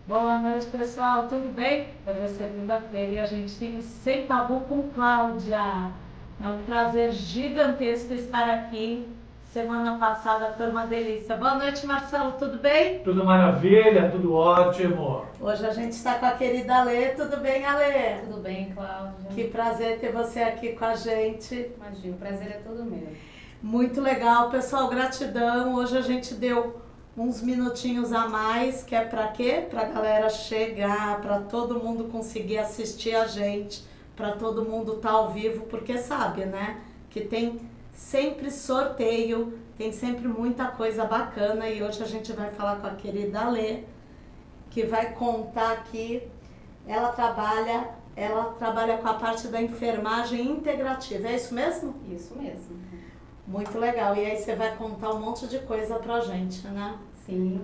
Boa noite, pessoal. Tudo bem? Hoje é segunda-feira e a gente tem Sem Tabu com Cláudia. É um prazer gigantesco estar aqui. Semana passada foi uma delícia. Boa noite, Marcelo. Tudo bem? Tudo maravilha, tudo ótimo. Hoje a gente está com a querida Alê. Tudo bem, Alê? Tudo bem, Cláudia? Que prazer ter você aqui com a gente. Imagina, o prazer é todo meu. Muito legal, pessoal. Gratidão. Hoje a gente deu uns minutinhos a mais, que é para quê? Para a galera chegar, para todo mundo conseguir assistir a gente, para todo mundo estar ao vivo, porque sabe, né? Que tem sempre sorteio, tem sempre muita coisa bacana e hoje a gente vai falar com a querida Alê, que vai contar aqui. Ela trabalha com a parte da enfermagem integrativa, é isso mesmo? Isso mesmo. Muito legal. E aí você vai contar um monte de coisa pra gente, né? Sim.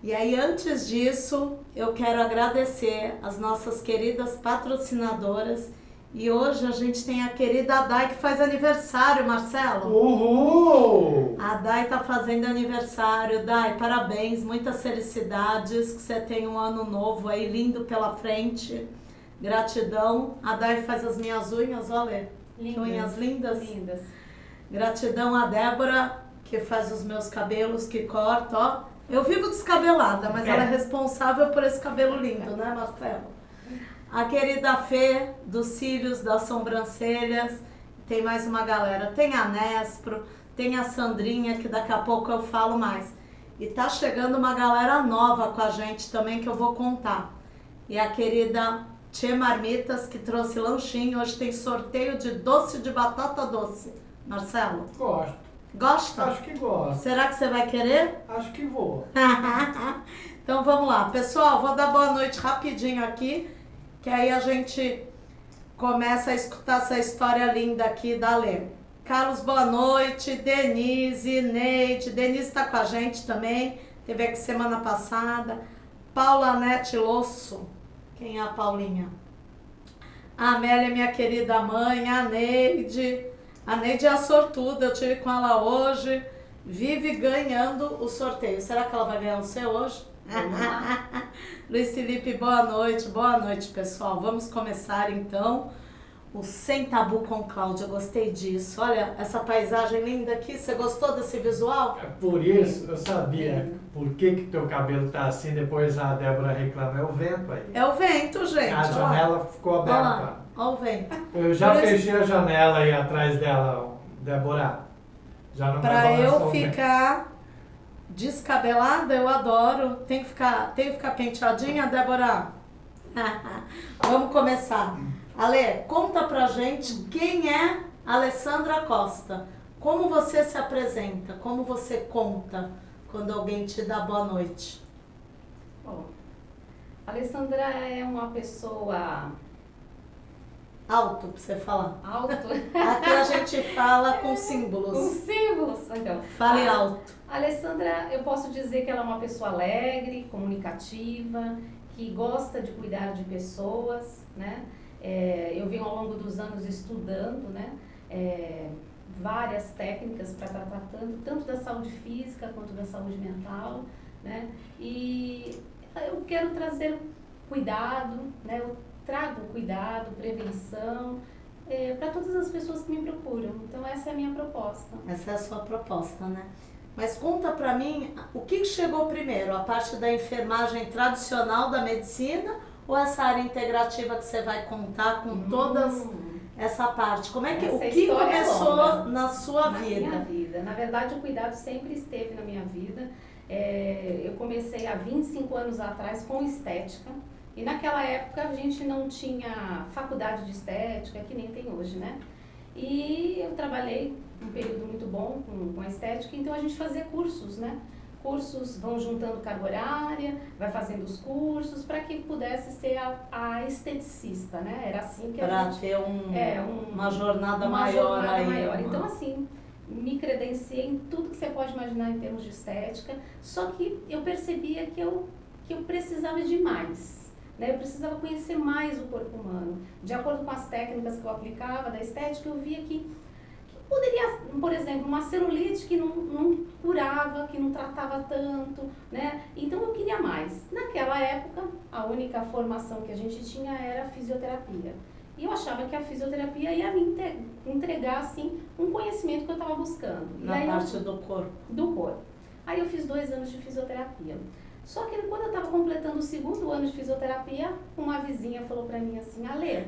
E aí, antes disso, eu quero agradecer as nossas queridas patrocinadoras. E hoje a gente tem a querida Dai que faz aniversário, Marcelo. Uhul! A Dai tá fazendo aniversário. Dai, parabéns, muitas felicidades, que você tenha um ano novo aí, lindo pela frente. Gratidão. A Dai faz as minhas unhas, olha. Que unhas lindas. Lindas. Gratidão a Débora, que faz os meus cabelos, que corta, ó. Eu vivo descabelada, mas ela é responsável por esse cabelo lindo, né, Marcelo? A querida Fê, dos cílios, das sobrancelhas. Tem mais uma galera. Tem a Nespro, tem a Sandrinha, que daqui a pouco eu falo mais. E tá chegando uma galera nova com a gente também, que eu vou contar. E a querida Tchê Marmitas, que trouxe lanchinho. Hoje tem sorteio de doce de batata doce. Marcelo? Gosto. Gosta? Acho que gosto. Será que você vai querer? Acho que vou. Então vamos lá. Pessoal, vou dar boa noite rapidinho aqui, que aí a gente começa a escutar essa história linda aqui da Lê. Carlos, boa noite. Denise, Neide. Denise está com a gente também. Teve aqui semana passada. Paula Nete Losso. Quem é a Paulinha? A Amélia, minha querida mãe. A Neide. A Neide é a sortuda, eu tive com ela hoje, vive ganhando o sorteio. Será que ela vai ganhar o seu hoje? Luiz Felipe, boa noite pessoal. Vamos começar então o Sem Tabu com Cláudia. Eu gostei disso. Olha essa paisagem linda aqui, você gostou desse visual? É por isso, eu sabia por que teu cabelo tá assim, depois a Débora reclama. É o vento aí. É o vento, gente. A janela ficou aberta. Olha o vento. Eu já fechei a janela aí atrás dela, Débora. Já não vai Pra balançar eu o vento. ficar descabelada, eu adoro. Tem que ficar penteadinha, Débora? Vamos começar. Ale, conta pra gente quem é Alessandra Costa. Como você se apresenta? Como você conta quando alguém te dá boa noite? Bom, a Alessandra é uma pessoa Alto pra você falar. alto. Aqui a gente fala com com símbolos. símbolos. Então, Fale alto. A Alessandra, eu posso dizer que ela é uma pessoa alegre, comunicativa, que gosta de cuidar de pessoas, né? Eu venho ao longo dos anos estudando, né? Várias técnicas para estar tratando tanto da saúde física quanto da saúde mental, né? E eu quero trazer cuidado, né? Eu trago cuidado, prevenção para todas as pessoas que me procuram. Então essa é a minha proposta. Essa é a sua proposta, né? Mas conta pra mim, o que chegou primeiro? A parte da enfermagem tradicional da medicina ou essa área integrativa que você vai contar com todas essa parte? Como é que o Essa que história é começou longa. na sua Na vida? minha vida. Na verdade, o cuidado sempre esteve na minha vida. Eu comecei há 25 anos atrás com estética. E naquela época a gente não tinha faculdade de estética, que nem tem hoje, né? E eu trabalhei um período muito bom com a estética, então a gente fazia cursos, né? Cursos vão juntando carga horária, vai fazendo os cursos para que pudesse ser a esteticista, né? Era assim que Para a gente... ter uma jornada maior aí. maior. Então, assim, me credenciei em tudo que você pode imaginar em termos de estética, só que eu percebia que eu precisava de mais. Né? Eu precisava conhecer mais o corpo humano. De acordo com as técnicas que eu aplicava da estética, eu via que Poderia, por exemplo, uma celulite que não curava, que não tratava tanto, né? Então eu queria mais. Naquela época, a única formação que a gente tinha era fisioterapia. E eu achava que a fisioterapia ia me entregar, assim, um conhecimento que eu estava buscando. Na parte do corpo. Do corpo. Aí eu fiz 2 anos de fisioterapia. Só que quando eu estava completando o 2º ano de fisioterapia, uma vizinha falou pra mim assim, Alê,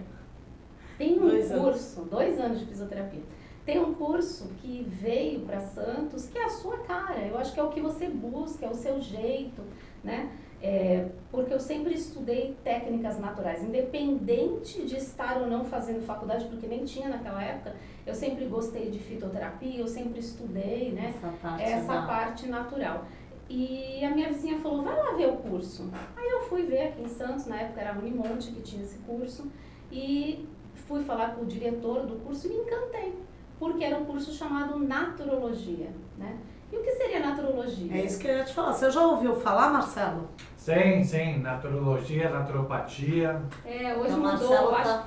tem um curso, 2 anos de fisioterapia, tem um curso que veio para Santos, que é a sua cara, eu acho que é o que você busca, é o seu jeito, né? Porque eu sempre estudei técnicas naturais, independente de estar ou não fazendo faculdade, porque nem tinha naquela época, eu sempre gostei de fitoterapia, eu sempre estudei, né? Essa parte natural. E a minha vizinha falou, vai lá ver o curso. Aí eu fui ver aqui em Santos, na época era a Unimonte que tinha esse curso, e fui falar com o diretor do curso e me encantei, porque era um curso chamado Naturologia, né? E o que seria naturologia? É isso que eu ia te falar. Você já ouviu falar, Marcelo? Sim, naturologia, naturopatia. Hoje mudou, eu acho.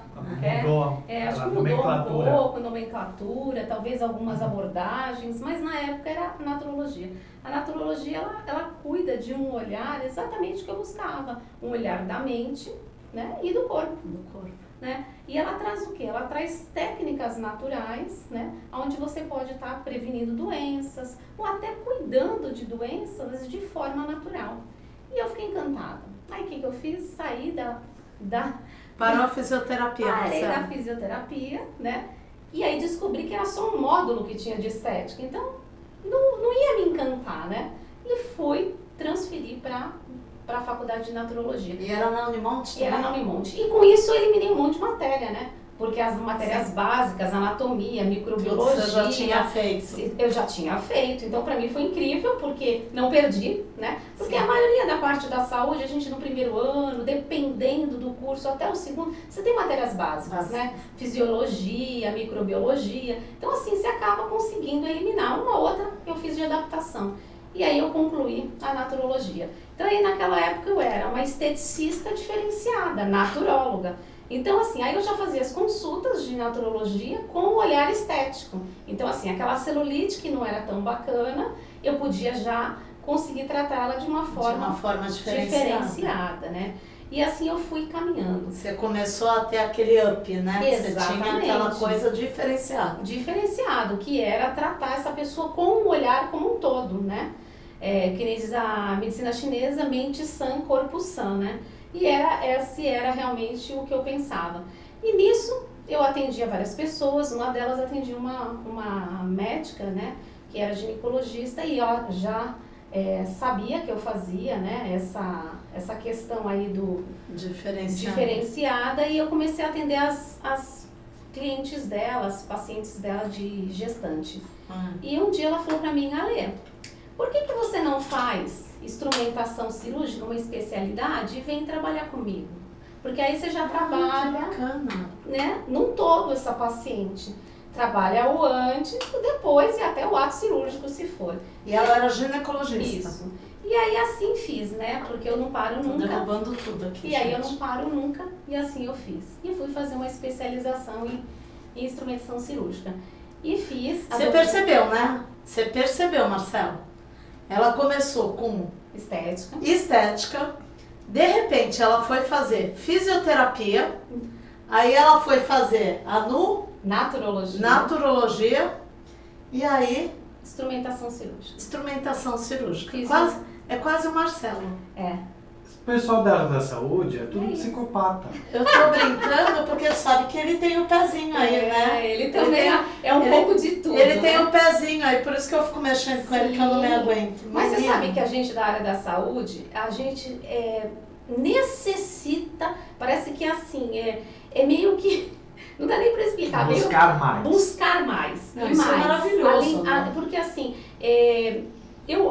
Mudou Acho que mudou um pouco, nomenclatura, talvez algumas abordagens, mas na época era naturologia. A naturologia, ela cuida de um olhar exatamente o que eu buscava, um olhar da mente, né, e do corpo. Né? E ela traz o quê? Ela traz técnicas naturais, né? Onde você pode estar prevenindo doenças ou até cuidando de doenças de forma natural. E eu fiquei encantada. Aí o que eu fiz? Saí Parou a fisioterapia, parei Marcelo. da fisioterapia, né? E aí descobri que era só um módulo que tinha de estética. Então, não ia me encantar, né? E fui transferir para a faculdade de naturologia. E era na Unimonte? E era na Unimonte. E com isso eu eliminei um monte de matéria, né? Porque as matérias básicas, anatomia, microbiologia... Você já tinha feito. Eu já tinha feito. Então, para mim foi incrível, porque não perdi, né? Porque a maioria da parte da saúde, a gente no primeiro ano, dependendo do curso, até o 2º, você tem matérias básicas, né? Fisiologia, microbiologia. Então, assim, você acaba conseguindo eliminar. Uma outra eu fiz de adaptação. E aí eu concluí a naturologia. Então, aí naquela época eu era uma esteticista diferenciada, naturóloga. Então, assim, aí eu já fazia as consultas de naturologia com um olhar estético. Então, assim, aquela celulite que não era tão bacana, eu podia já conseguir tratá-la de uma forma diferenciada, né? E assim eu fui caminhando. Você começou a ter aquele up, né? Exatamente. Você tinha aquela coisa diferenciada. Diferenciado, que era tratar essa pessoa com um olhar como um todo, né? Que nem diz a medicina chinesa, mente sã, corpo sã, né? E esse era realmente o que eu pensava. E nisso eu atendia várias pessoas, uma delas atendia uma médica, né? Que era ginecologista e ela já sabia que eu fazia, né? Essa questão aí do diferenciada, e eu comecei a atender as clientes dela, as pacientes dela de gestante. E um dia ela falou pra mim, Alê, por que você não faz instrumentação cirúrgica, uma especialidade, e vem trabalhar comigo? Porque aí você já trabalha, né, num todo essa paciente. Trabalha o antes, o depois e até o ato cirúrgico, se for. E ela era ginecologista. Isso. E aí assim fiz, né? Porque eu não paro nunca. Tô derrubando tudo aqui, E aí eu não paro nunca, e assim eu fiz. E fui fazer uma especialização em instrumentação cirúrgica. E fiz... Você percebeu, né? Você percebeu, Marcelo? Ela começou com estética, de repente ela foi fazer fisioterapia, aí ela foi fazer a naturologia e aí instrumentação cirúrgica. É quase o Marcelo. O pessoal da área da saúde é tudo psicopata. Eu tô brincando porque sabe que ele tem o pezinho aí, né? Ele também é um pouco de tudo. Ele tem o pezinho aí, por isso que eu fico mexendo com ele, que eu não me aguento. Mas você sabe que a gente da área da saúde, a gente necessita, parece que assim, é meio que, não dá nem pra explicar. Buscar mais. Buscar mais. Não, isso mais. é maravilhoso. Porque assim,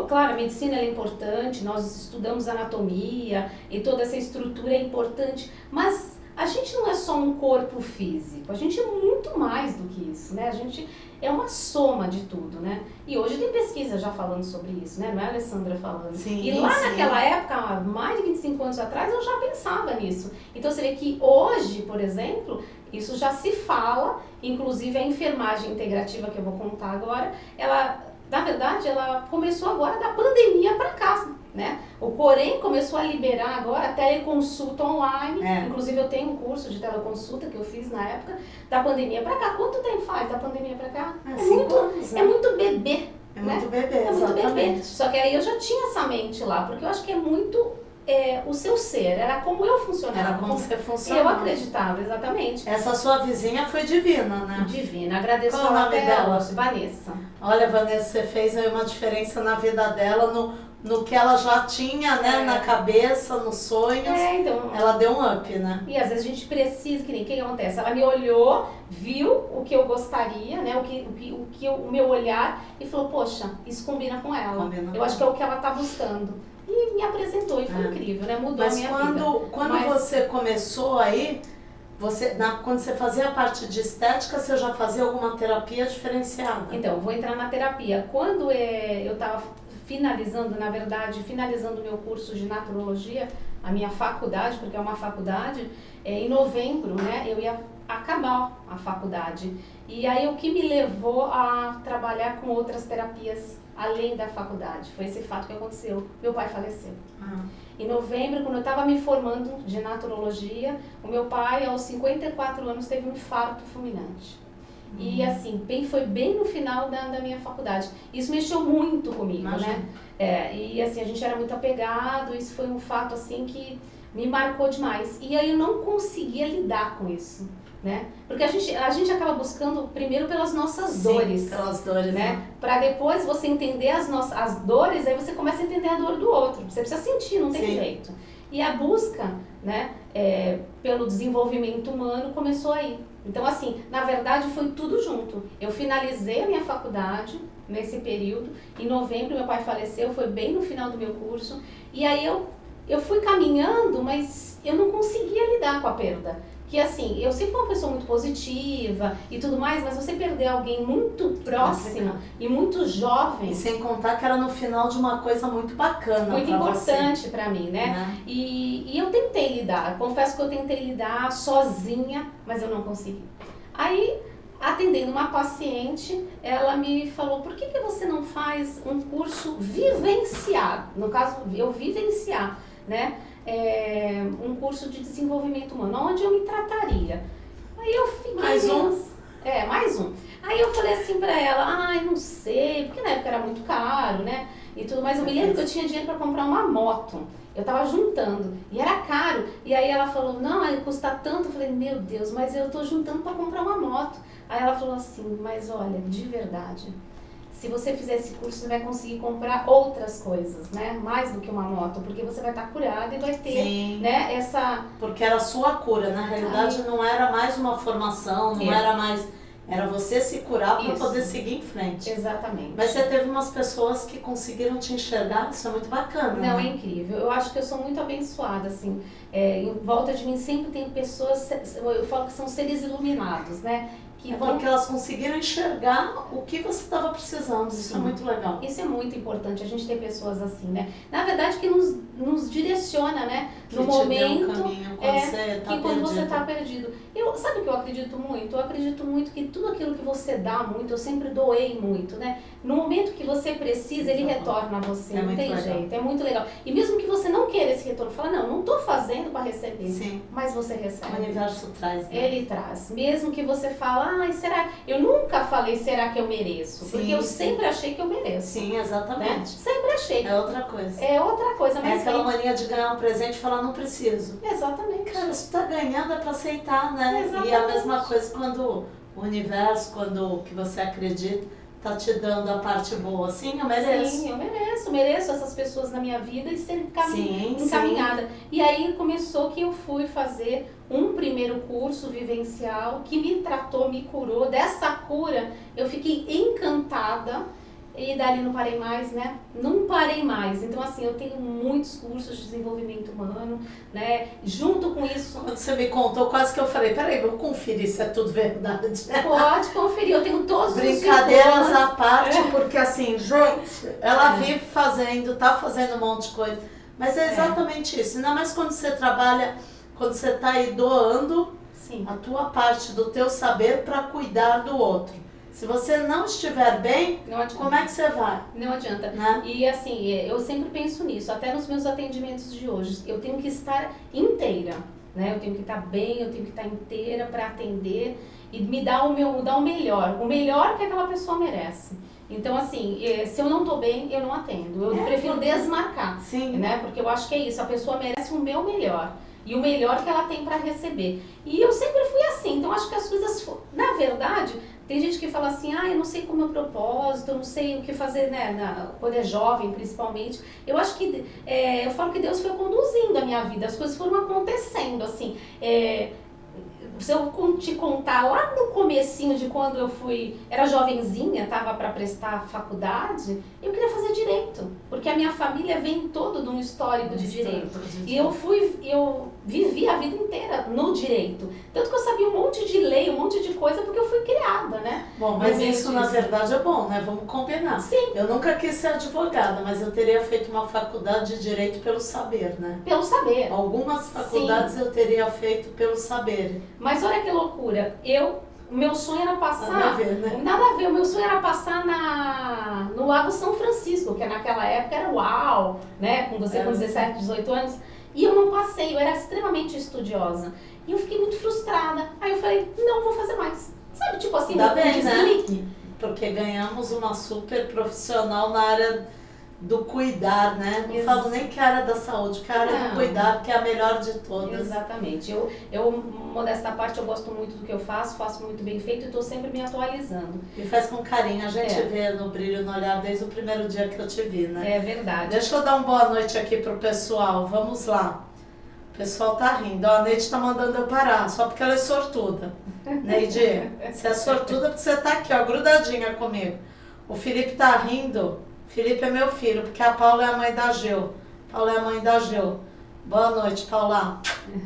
claro, a medicina é importante, nós estudamos anatomia e toda essa estrutura é importante, mas a gente não é só um corpo físico, a gente é muito mais do que isso, né? A gente é uma soma de tudo, né? E hoje tem pesquisa já falando sobre isso, né? Não é a Alessandra falando. Sim, e lá naquela época, mais de 25 anos atrás, eu já pensava nisso. Então você vê que hoje, por exemplo, Isso já se fala, inclusive a enfermagem integrativa que eu vou contar agora, ela, na verdade, ela começou agora da pandemia para cá, né? O Corém começou a liberar agora a teleconsulta online, inclusive eu tenho um curso de teleconsulta que eu fiz na época da pandemia para cá. Quanto tempo faz da pandemia para cá? 5 anos, né? É muito bebê. É muito né? bebê, É muito bebê. exatamente. Só que aí eu já tinha essa mente lá, porque eu acho que é muito o seu ser, era como eu funcionava. Era como você Eu funcionava. acreditava, exatamente. Essa sua vizinha foi divina, né? Divina, agradeço Qual o nome até dela? hoje, Vanessa. Olha, Vanessa, você fez aí uma diferença na vida dela, no que ela já tinha, né, na cabeça, nos sonhos. Então. Ela deu um up, né? E às vezes a gente precisa, que nem o que acontece? Ela me olhou, viu o que eu gostaria, né? O meu olhar e falou, poxa, isso combina com ela. Combina. Eu acho que é o que ela tá buscando. E me apresentou, e foi incrível, né? Mudou Mas a minha vida. quando você começou aí, quando você fazia a parte de estética, você já fazia alguma terapia diferenciada? Então, vou entrar na terapia. Quando eu estava finalizando o meu curso de naturologia, a minha faculdade, porque é uma faculdade, em novembro, né, eu ia acabar a faculdade. E aí o que me levou a trabalhar com outras terapias além da faculdade foi esse fato que aconteceu. Meu pai faleceu. Em novembro, quando eu estava me formando de naturologia, o meu pai, aos 54 anos, teve um infarto fulminante. E assim, foi bem no final da minha faculdade. Isso mexeu muito comigo, Imagina. né? E assim, a gente era muito apegado, isso foi um fato assim que me marcou demais. E aí eu não conseguia lidar com isso, né? Porque a gente acaba buscando primeiro pelas nossas dores. Pelas dores, né? Para depois você entender as dores, aí você começa a entender a dor do outro. Você precisa sentir, não tem jeito. E a busca, né, pelo desenvolvimento humano começou aí. Então, assim, na verdade foi tudo junto. Eu finalizei a minha faculdade nesse período. Em novembro meu pai faleceu, foi bem no final do meu curso. E aí eu fui caminhando, mas eu não conseguia lidar com a perda. Que assim, eu sempre fui uma pessoa muito positiva e tudo mais, mas você perder alguém muito próximo e muito jovem... E sem contar que era no final de uma coisa muito bacana. Muito pra importante para mim, né? E eu tentei lidar, confesso que eu tentei lidar sozinha, mas eu não consegui. Aí, atendendo uma paciente, ela me falou, por que você não faz um curso vivenciado? No caso, eu vivenciar, né? Um curso de desenvolvimento humano, onde eu me trataria. Aí eu fiquei... Mais um? Mais um. Aí eu falei assim pra ela, não sei, porque na época era muito caro, né? E tudo mais. Eu me lembro que eu tinha dinheiro pra comprar uma moto. Eu tava juntando. E era caro. E aí ela falou, não, custa tanto. Eu falei, meu Deus, mas eu tô juntando pra comprar uma moto. Aí ela falou assim, mas olha, de verdade... Se você fizer esse curso, você vai conseguir comprar outras coisas, né? Mais do que uma moto, porque você vai estar curada e vai ter, né, essa... Porque era a sua cura, na realidade não era mais uma formação, não era mais... Era você se curar para poder seguir em frente. Exatamente. Mas você teve umas pessoas que conseguiram te enxergar, isso é muito bacana. Não, né? é incrível. Eu acho que eu sou muito abençoada, assim. Em volta de mim sempre tem pessoas, eu falo que são seres iluminados, né? Que porque elas conseguiram enxergar o que você estava precisando, isso é muito legal. Isso é muito importante, a gente ter pessoas assim, né? Na verdade que nos direciona, né? Que no te momento deu um caminho quando você tá quando você perdido. está perdido. Sabe o que eu acredito muito? Eu acredito muito que tudo aquilo que você dá muito, eu sempre doei muito, né? No momento que você precisa, ele retorna a você, não tem jeito, é muito legal. E mesmo que você não queira esse retorno, fala, não estou fazendo para receber, mas você recebe. O universo traz, né? Ele traz. Mesmo que você fala, será? Eu nunca falei, será que eu mereço? Porque eu sempre achei que eu mereço. Sim, exatamente. Né? Sempre achei. É outra coisa. É outra coisa, mas aquela mania de ganhar um presente e falar, não preciso. Exatamente. Cara, você tá ganhando é pra aceitar, né? Exatamente. E a mesma coisa quando o universo, quando o que você acredita, tá te dando a parte boa. Sim, eu mereço. Sim, eu mereço essas pessoas na minha vida e ser encaminhada. Sim. E aí começou que eu fui fazer um primeiro curso vivencial que me tratou, me curou. Dessa cura eu fiquei encantada e dali não parei mais, né? Não parei mais. Então assim, eu tenho muitos cursos de desenvolvimento humano, né? Junto com isso... Quando você me contou, quase que eu falei, peraí, vou conferir se é tudo verdade. Pode conferir, eu tenho todos os brincadeiras à parte, porque assim, gente, ela vive fazendo, tá fazendo um monte de coisa. Mas é exatamente isso. Ainda mais quando você trabalha, quando você tá aí doando, Sim. a tua parte do teu saber para cuidar do outro. Se você não estiver bem, Não adianta. como é que você vai? Não adianta. Né? E assim, eu sempre penso nisso, até nos meus atendimentos de hoje. Eu tenho que estar inteira, né? Eu tenho que estar bem, eu tenho que estar inteira para atender e me dar o melhor que aquela pessoa merece. Então, assim, se eu não tô bem, eu não atendo. Eu prefiro desmarcar, Sim. né? Porque eu acho que é isso, a pessoa merece o meu melhor. E o melhor que ela tem para receber. E eu sempre fui assim, então acho que as coisas, na verdade, tem gente que fala assim, eu não sei como é o propósito, eu não sei o que fazer, né, quando é jovem, principalmente. Eu acho que, eu falo que Deus foi conduzindo a minha vida, as coisas foram acontecendo, assim. Se eu te contar lá no comecinho de quando eu era jovenzinha, estava para prestar faculdade, eu queria fazer direito, porque a minha família vem todo de um histórico de direito. E eu vivi a vida inteira no direito. Tanto que eu sabia um monte de lei, um monte de coisa, porque eu fui criada, né? Bom, mas isso na verdade é bom, né? Vamos combinar. Sim. Eu nunca quis ser advogada, mas eu teria feito uma faculdade de direito pelo saber, né? Pelo saber. Algumas faculdades eu teria feito pelo saber. Mas olha que loucura, o meu sonho era passar... Nada a ver, né? Nada a ver, o meu sonho era passar no Lago São Francisco, que naquela época era uau, né? Com você com 17, 18 anos. E eu não passei, eu era extremamente estudiosa. E eu fiquei muito frustrada. Aí eu falei, não vou fazer mais. Sabe, tipo assim, Ainda bem, desligue. né? Porque ganhamos uma super profissional na área do cuidar, né? Não falo nem que é a área da saúde, que é a área do cuidar, que é a melhor de todas. Exatamente. Eu, modesta parte, eu gosto muito do que eu faço muito bem feito e estou sempre me atualizando. E faz com carinho, a gente vê no brilho no olhar desde o primeiro dia que eu te vi, né? É verdade. Deixa eu dar uma boa noite aqui pro pessoal, vamos lá. O pessoal tá rindo, a Neide tá mandando eu parar, só porque ela é sortuda. Neide, você é sortuda porque você tá aqui, ó, grudadinha comigo. O Felipe tá rindo. Felipe é meu filho, porque a Paula é a mãe da Gil. Paula é a mãe da Gil. Boa noite, Paula.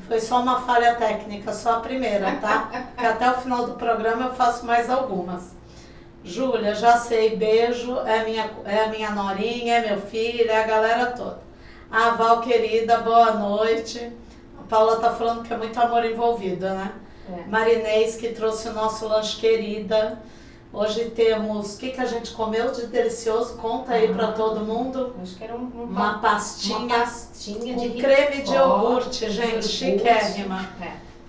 Foi só uma falha técnica, só a primeira, tá? Porque até o final do programa eu faço mais algumas. Júlia, já sei, beijo, é a minha norinha, é meu filho, é a galera toda. A Val, querida, boa noite. A Paula tá falando que é muito amor envolvido, né? Marinês, que trouxe o nosso lanche, querida. Hoje temos, o que a gente comeu de delicioso? Conta aí pra todo mundo. Acho que era uma pastinha de com creme de iogurte, gente, chiquérrima.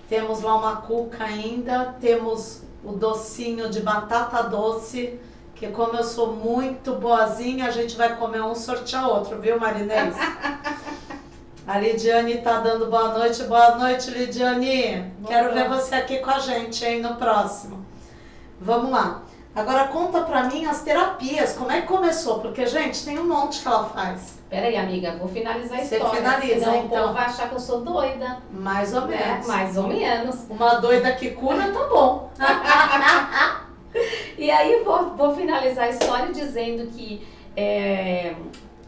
Temos lá uma cuca ainda, temos o docinho de batata doce, que como eu sou muito boazinha, a gente vai comer um, sortear outro, viu, Marinês? A Lidiane tá dando boa noite, Lidiane. Quero ver você aqui com a gente, hein, no próximo. Vamos lá. Agora conta pra mim as terapias, como é que começou? Porque, gente, tem um monte que ela faz. Peraí, amiga, vou finalizar a história. Você finaliza, senão então. O povo vai achar que eu sou doida. Mais ou menos. Mais ou menos. Uma doida que cura, tá bom. E aí vou finalizar a história dizendo que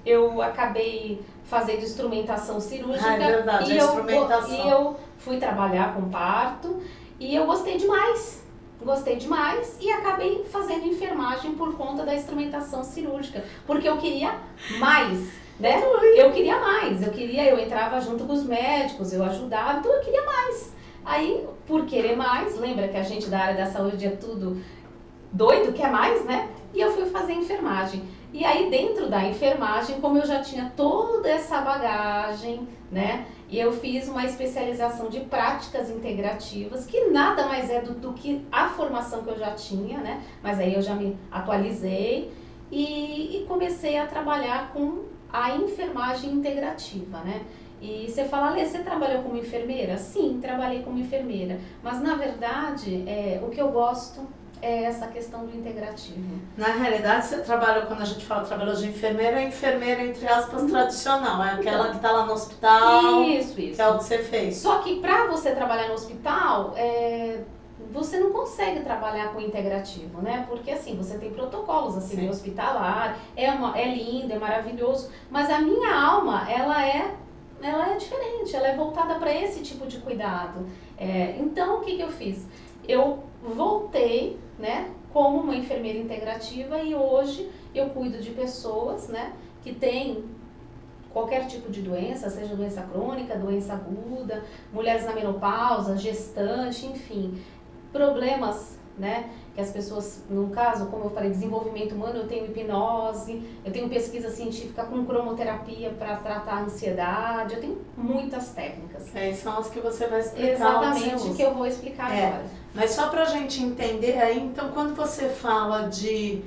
eu acabei fazendo instrumentação cirúrgica. É verdade, e instrumentação. E eu fui trabalhar com parto e eu gostei demais. Gostei demais e acabei fazendo enfermagem por conta da instrumentação cirúrgica, porque eu queria mais, né? Eu entrava junto com os médicos, eu ajudava, então eu queria mais. Aí, por querer mais, lembra que a gente da área da saúde é tudo doido, quer mais, né? E eu fui fazer enfermagem. E aí, dentro da enfermagem, como eu já tinha toda essa bagagem, né? E eu fiz uma especialização de práticas integrativas, que nada mais é do que a formação que eu já tinha, né? Mas aí eu já me atualizei e comecei a trabalhar com a enfermagem integrativa, né? E você fala, Alê, você trabalhou como enfermeira? Sim, trabalhei como enfermeira. Mas, na verdade, o que eu gosto é essa questão do integrativo. Na realidade, você trabalhou, quando a gente fala trabalhou de enfermeira, é enfermeira, entre aspas, tradicional. É aquela que está lá no hospital. Isso. Que é o que você fez. Só que para você trabalhar no hospital, você não consegue trabalhar com integrativo, né? Porque assim, você tem protocolos assim, hospitalar, é lindo, é maravilhoso, mas a minha alma, ela é diferente, ela é voltada para esse tipo de cuidado. Então, o que eu fiz? Eu voltei, né, como uma enfermeira integrativa e hoje eu cuido de pessoas, né, que têm qualquer tipo de doença, seja doença crônica, doença aguda, mulheres na menopausa, gestante, enfim, problemas, né, que as pessoas, no caso, como eu falei, desenvolvimento humano, eu tenho hipnose, eu tenho pesquisa científica com cromoterapia para tratar a ansiedade, eu tenho muitas técnicas. São as que você vai explicar. Exatamente, que eu vou explicar agora. Mas só para a gente entender aí, então, quando você fala de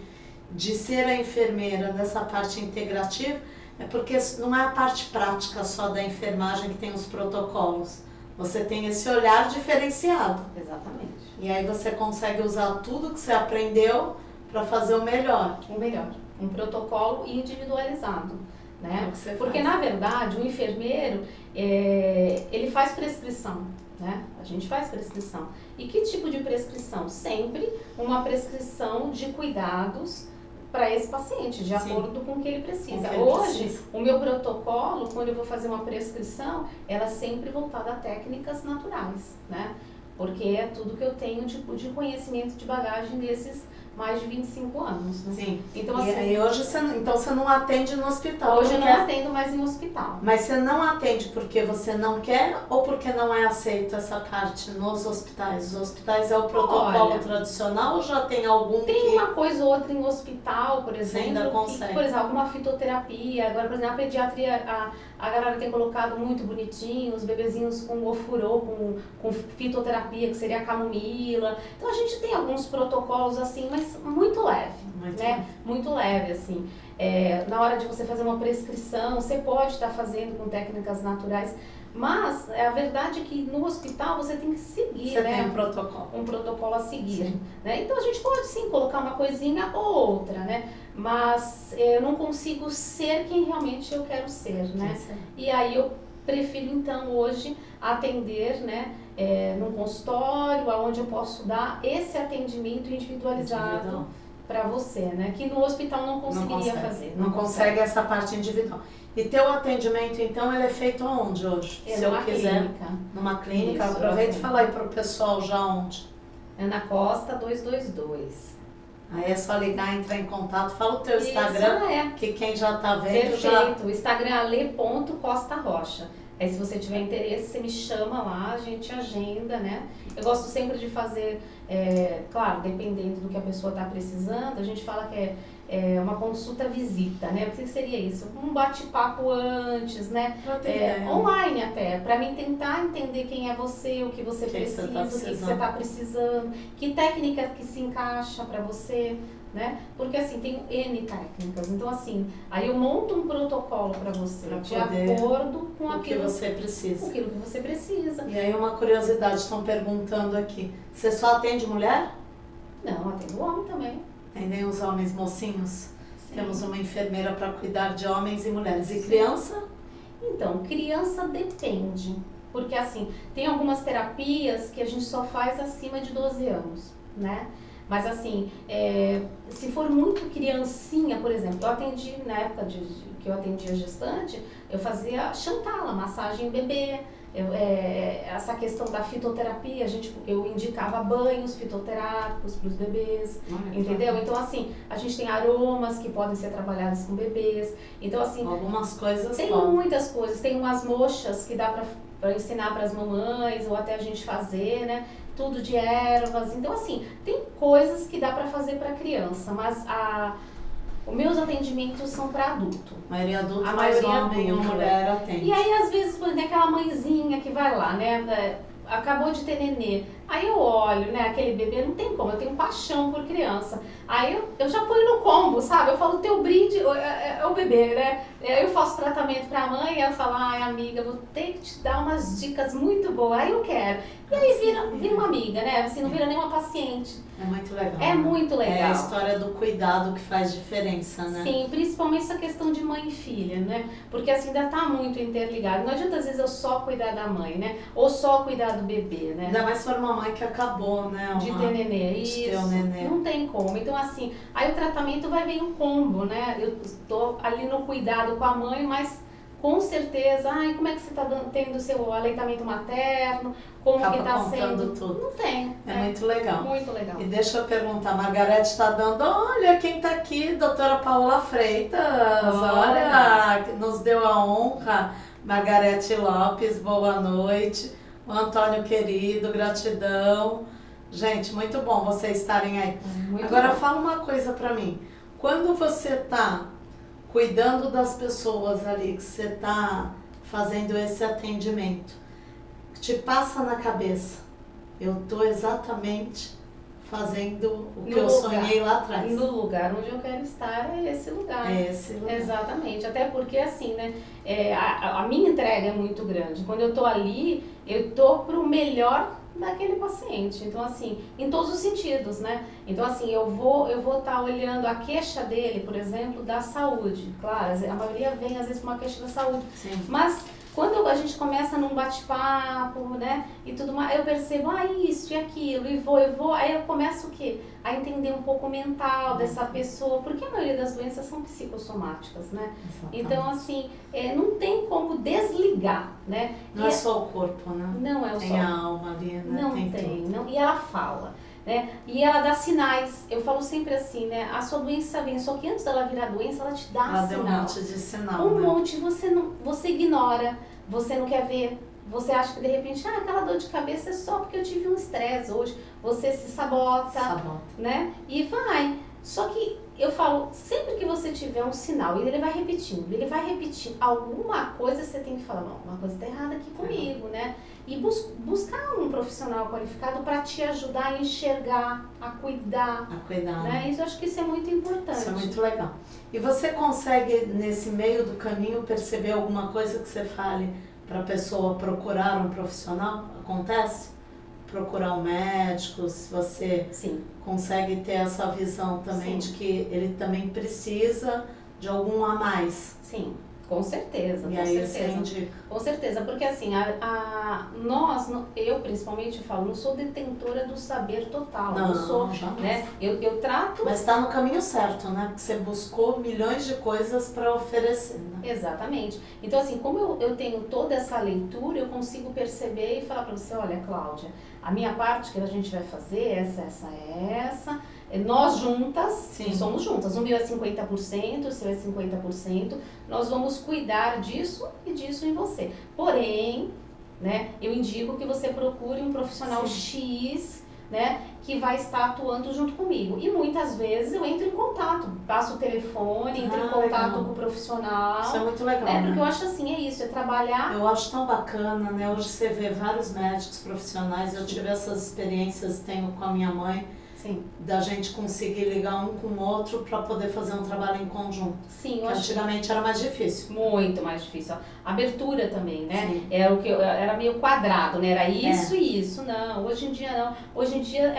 ser a enfermeira dessa parte integrativa, é porque não é a parte prática só da enfermagem que tem os protocolos. Você tem esse olhar diferenciado. Exatamente. E aí você consegue usar tudo que você aprendeu para fazer o melhor. O melhor. Um protocolo individualizado. Né? Porque, faz. Na verdade, o enfermeiro, ele faz prescrição. Né? A gente faz prescrição. E que tipo de prescrição? Sempre uma prescrição de cuidados para esse paciente, de acordo com o que ele precisa. Hoje, o meu protocolo, quando eu vou fazer uma prescrição, ela é sempre voltada a técnicas naturais, né? Porque é tudo que eu tenho de conhecimento de bagagem desses mais de 25 anos. Né? Sim. Então, assim, e hoje você não atende no hospital? Hoje eu não atendo mais em hospital. Mas você não atende porque você não quer ou porque não é aceito essa parte nos hospitais? Os hospitais é o protocolo tradicional ou já tem algum Tem uma coisa ou outra em hospital, por exemplo, você ainda consegue. Por exemplo, alguma fitoterapia. Agora, por exemplo, a pediatria, a galera tem colocado muito bonitinho, os bebezinhos com ofurô, com fitoterapia, que seria a camomila. Então a gente tem alguns protocolos assim, mas muito leve, Muito leve, assim. Na hora de você fazer uma prescrição, você pode estar fazendo com técnicas naturais, mas a verdade é que no hospital você tem que seguir, Você tem um protocolo. Um protocolo a seguir, né? Então a gente pode sim colocar uma coisinha ou outra, né? Mas eu não consigo ser quem realmente eu quero ser, né? E aí eu prefiro então hoje atender, né? Num consultório, onde eu posso dar esse atendimento individualizado para você, né? Que no hospital não conseguiria fazer. Não consegue essa parte individual. E teu atendimento, então, ele é feito aonde hoje? Se eu quiser. Clínica. Numa clínica? Isso, aproveita e fala aí pro pessoal já onde. Ana Costa 222. Aí é só ligar, entrar em contato. Fala o teu Instagram, que quem já tá vendo Perfeito. O Instagram é ale.costarocha. Aí se você tiver interesse, você me chama lá, a gente agenda, né? Eu gosto sempre de fazer, claro, dependendo do que a pessoa está precisando, a gente fala que é uma consulta visita, né? O que seria isso? Um bate-papo antes, né? Online até, para mim tentar entender quem é você, o que você precisa, o que você está precisando, que técnica que se encaixa para você. Né? Porque assim, tem N técnicas, então assim, aí eu monto um protocolo para você, de acordo com aquilo que você precisa. Com aquilo que você precisa. E aí uma curiosidade, estão perguntando aqui, você só atende mulher? Não, atendo homem também. Atendem os homens mocinhos? Sim. Temos uma enfermeira para cuidar de homens e mulheres. E criança? Então, criança depende, porque assim, tem algumas terapias que a gente só faz acima de 12 anos, né? Mas assim, se for muito criancinha, por exemplo, eu atendi, na época que eu atendia gestante, eu fazia Chantala, massagem bebê, essa questão da fitoterapia, eu indicava banhos fitoterápicos para os bebês, entendeu? Então assim, a gente tem aromas que podem ser trabalhados com bebês, então assim... Algumas coisas tem muitas coisas, tem umas mochas que dá para ensinar para as mamães, ou até a gente fazer, né? Tudo de ervas, então assim, tem coisas que dá para fazer para criança, mas os meus atendimentos são para adulto. A maioria adulto, a mais maioria homem ou mulher atende. E aí às vezes tem aquela mãezinha que vai lá, né, acabou de ter nenê, aí eu olho, né, aquele bebê, não tem como, eu tenho paixão por criança, aí eu já ponho no combo, sabe, eu falo, teu brinde é o bebê, né, eu faço tratamento pra mãe, eu falo, ai amiga, vou ter que te dar umas dicas muito boas, aí eu quero, e aí vira uma amiga, né, assim, não vira nem uma paciente. É muito legal. É muito legal. É a história do cuidado que faz diferença, né? Sim, principalmente essa questão de mãe e filha, né? Porque assim, ainda tá muito interligado. Não adianta às vezes eu só cuidar da mãe, né? Ou só cuidar do bebê, né? Ainda mais se for uma mãe que acabou, né? De ter nenê, isso. Não tem como. Então assim, aí o tratamento vai vir um combo, né? Eu tô ali no cuidado com a mãe, mas com certeza, ai, como é que você está tendo o seu aleitamento materno, como Acaba que está contando sendo? tudo. Não tem. É muito legal. Muito legal. E deixa eu perguntar, a Margarete está dando, olha quem está aqui, doutora Paola Freitas, olha, que nos deu a honra, Margarete Lopes, boa noite, o Antônio querido, gratidão. Gente, muito bom vocês estarem aí. Muito Agora bom. fala uma coisa para mim, quando você está cuidando das pessoas ali, que você está fazendo esse atendimento, te passa na cabeça, eu estou exatamente fazendo o que eu sonhei lá atrás. No lugar onde eu quero estar é esse lugar. É esse lugar. Exatamente. Até porque assim, né? A minha entrega é muito grande. Quando eu tô ali, eu tô pro melhor daquele paciente. Então assim, em todos os sentidos, né? Então assim, eu vou estar olhando a queixa dele, por exemplo, da saúde. Claro, a maioria vem às vezes com uma queixa da saúde. Sim. Mas quando a gente começa num bate-papo, né, e tudo mais, eu percebo, isso e aquilo, e vou, aí eu começo o quê? A entender um pouco o mental dessa pessoa, porque a maioria das doenças são psicossomáticas, né? Exatamente. Então, assim, não tem como desligar, né? Não é só o corpo, né? Não é o tem só. a alma ali, né? Não tem tem, tudo. não, e ela fala. Né? E ela dá sinais, eu falo sempre assim, né? A sua doença vem, só que antes dela virar doença, ela te dá Ela sinal. deu um monte de sinal, Um né? monte, você ignora, você não quer ver, você acha que de repente, aquela dor de cabeça é só porque eu tive um estresse hoje, você se sabota, né? E vai. Só que eu falo, sempre que você tiver um sinal, e ele vai repetindo, alguma coisa você tem que falar, não, uma coisa está errada aqui comigo, né? E buscar um profissional qualificado para te ajudar a enxergar, a cuidar. Né? Isso, eu acho que isso é muito importante. Isso é muito legal. E você consegue, nesse meio do caminho, perceber alguma coisa que você fale para a pessoa procurar um profissional? Acontece? Procurar um médico, se você Sim. consegue ter essa visão também Sim. de que ele também precisa de algum a mais. Sim. Com certeza, e com aí certeza. Você indica. Com certeza, porque assim, eu principalmente falo, não sou detentora do saber total, não sou, né? Eu trato... Mas está no caminho certo, né? Porque você buscou milhões de coisas para oferecer, né? Exatamente. Então assim, como eu tenho toda essa leitura, eu consigo perceber e falar para você, olha, Cláudia, a minha parte que a gente vai fazer, essa, nós juntas, Sim. somos juntas, o meu é 50%, o seu é 50%, nós vamos cuidar disso e disso em você. Porém, né, eu indico que você procure um profissional Sim. X, né, que vai estar atuando junto comigo. E muitas vezes eu entro em contato, passo o telefone, entro em contato com o profissional. Isso é muito legal, né? Porque né? eu acho assim, é isso, é trabalhar... Eu acho tão bacana, né? Hoje você vê vários médicos profissionais, eu tive essas experiências, tenho com a minha mãe, Sim. da gente conseguir ligar um com o outro para poder fazer um trabalho em conjunto. Sim, eu acho que antigamente era mais difícil. Muito mais difícil. A abertura também, né? Sim. Era meio quadrado, né? Era isso e isso. Não, hoje em dia não. Hoje em dia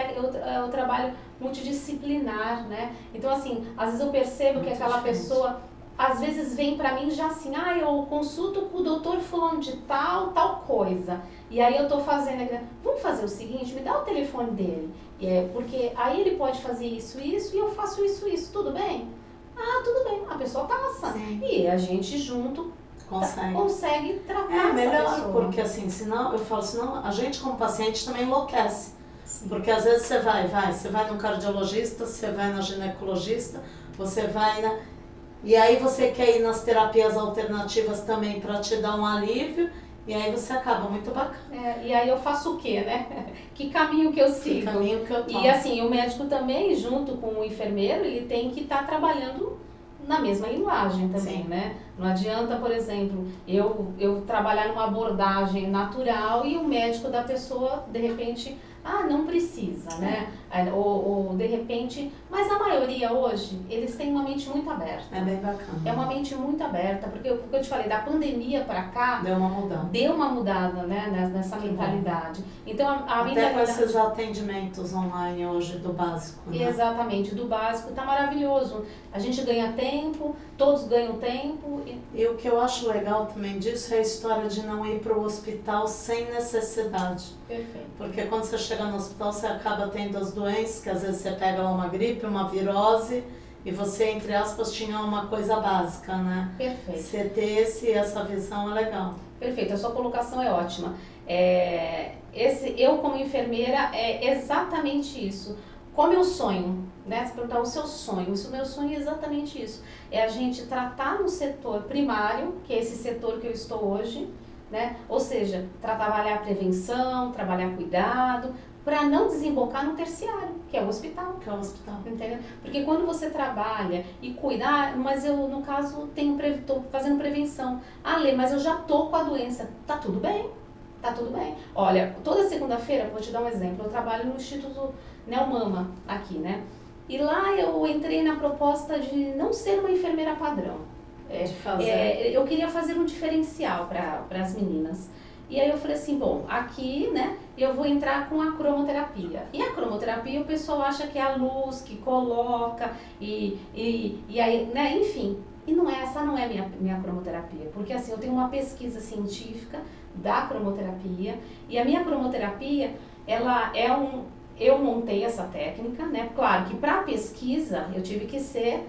eu trabalho multidisciplinar, né? Então, assim, às vezes eu percebo que aquela pessoa, às vezes vem pra mim já assim, eu consulto com o doutor fulano de tal coisa. E aí eu tô fazendo, vamos fazer o seguinte, me dá o telefone dele. Porque aí ele pode fazer isso e eu faço isso, tudo bem? Tudo bem, a pessoa passa. Sim. E a gente junto consegue tratar essa melhor, pessoa. porque assim, senão a gente como paciente também enlouquece. Sim. Porque às vezes você vai no cardiologista, você vai na ginecologista, você vai e aí você quer ir nas terapias alternativas também para te dar um alívio. E aí você acaba muito bacana. E aí eu faço o quê, né? Que caminho que eu sigo? Que caminho que eu tomo. E assim, o médico também, junto com o enfermeiro, ele tem que estar trabalhando na mesma linguagem também, Sim. né? Não adianta, por exemplo, eu trabalhar numa abordagem natural e o médico da pessoa, de repente, não precisa, né? Ou de repente... Mas a maioria hoje, eles têm uma mente muito aberta. É bem bacana. É uma mente muito aberta, porque eu te falei, da pandemia pra cá... Deu uma mudada, né? Nessa mentalidade. Então, a Até mentalidade... com esses atendimentos online hoje do básico, né? Exatamente, do básico, tá maravilhoso. A gente ganha tempo, todos ganham tempo. E o que eu acho legal também disso é a história de não ir para o hospital sem necessidade. Perfeito. Porque quando você chega no hospital, você acaba tendo as doenças, que às vezes você pega uma gripe, uma virose, E você, entre aspas, tinha uma coisa básica, né? Perfeito. Você ter essa visão é legal. Perfeito, a sua colocação é ótima. Eu como enfermeira é exatamente isso. Como eu sonho, né? Se perguntar o seu sonho, o meu sonho é exatamente isso. É a gente tratar no setor primário, que é esse setor que eu estou hoje, né? Ou seja, trabalhar a prevenção, trabalhar cuidado, para não desembocar no terciário, que é o hospital. Entendeu? Porque quando você trabalha e cuidar, mas eu, no caso, tô fazendo prevenção. Lê, mas eu já tô com a doença. Tá tudo bem. Tá tudo bem. Olha, toda segunda-feira, vou te dar um exemplo, eu trabalho no Instituto Neomama, aqui, né? E lá eu entrei na proposta de não ser uma enfermeira padrão. Eu queria fazer um diferencial para as meninas. E aí eu falei assim, bom, aqui, né, eu vou entrar com a cromoterapia. E a cromoterapia o pessoal acha que é a luz que coloca e aí, né, enfim. E essa não é minha cromoterapia, porque assim, eu tenho uma pesquisa científica da cromoterapia e a minha cromoterapia, ela é eu montei essa técnica, né, claro que para pesquisa eu tive que ser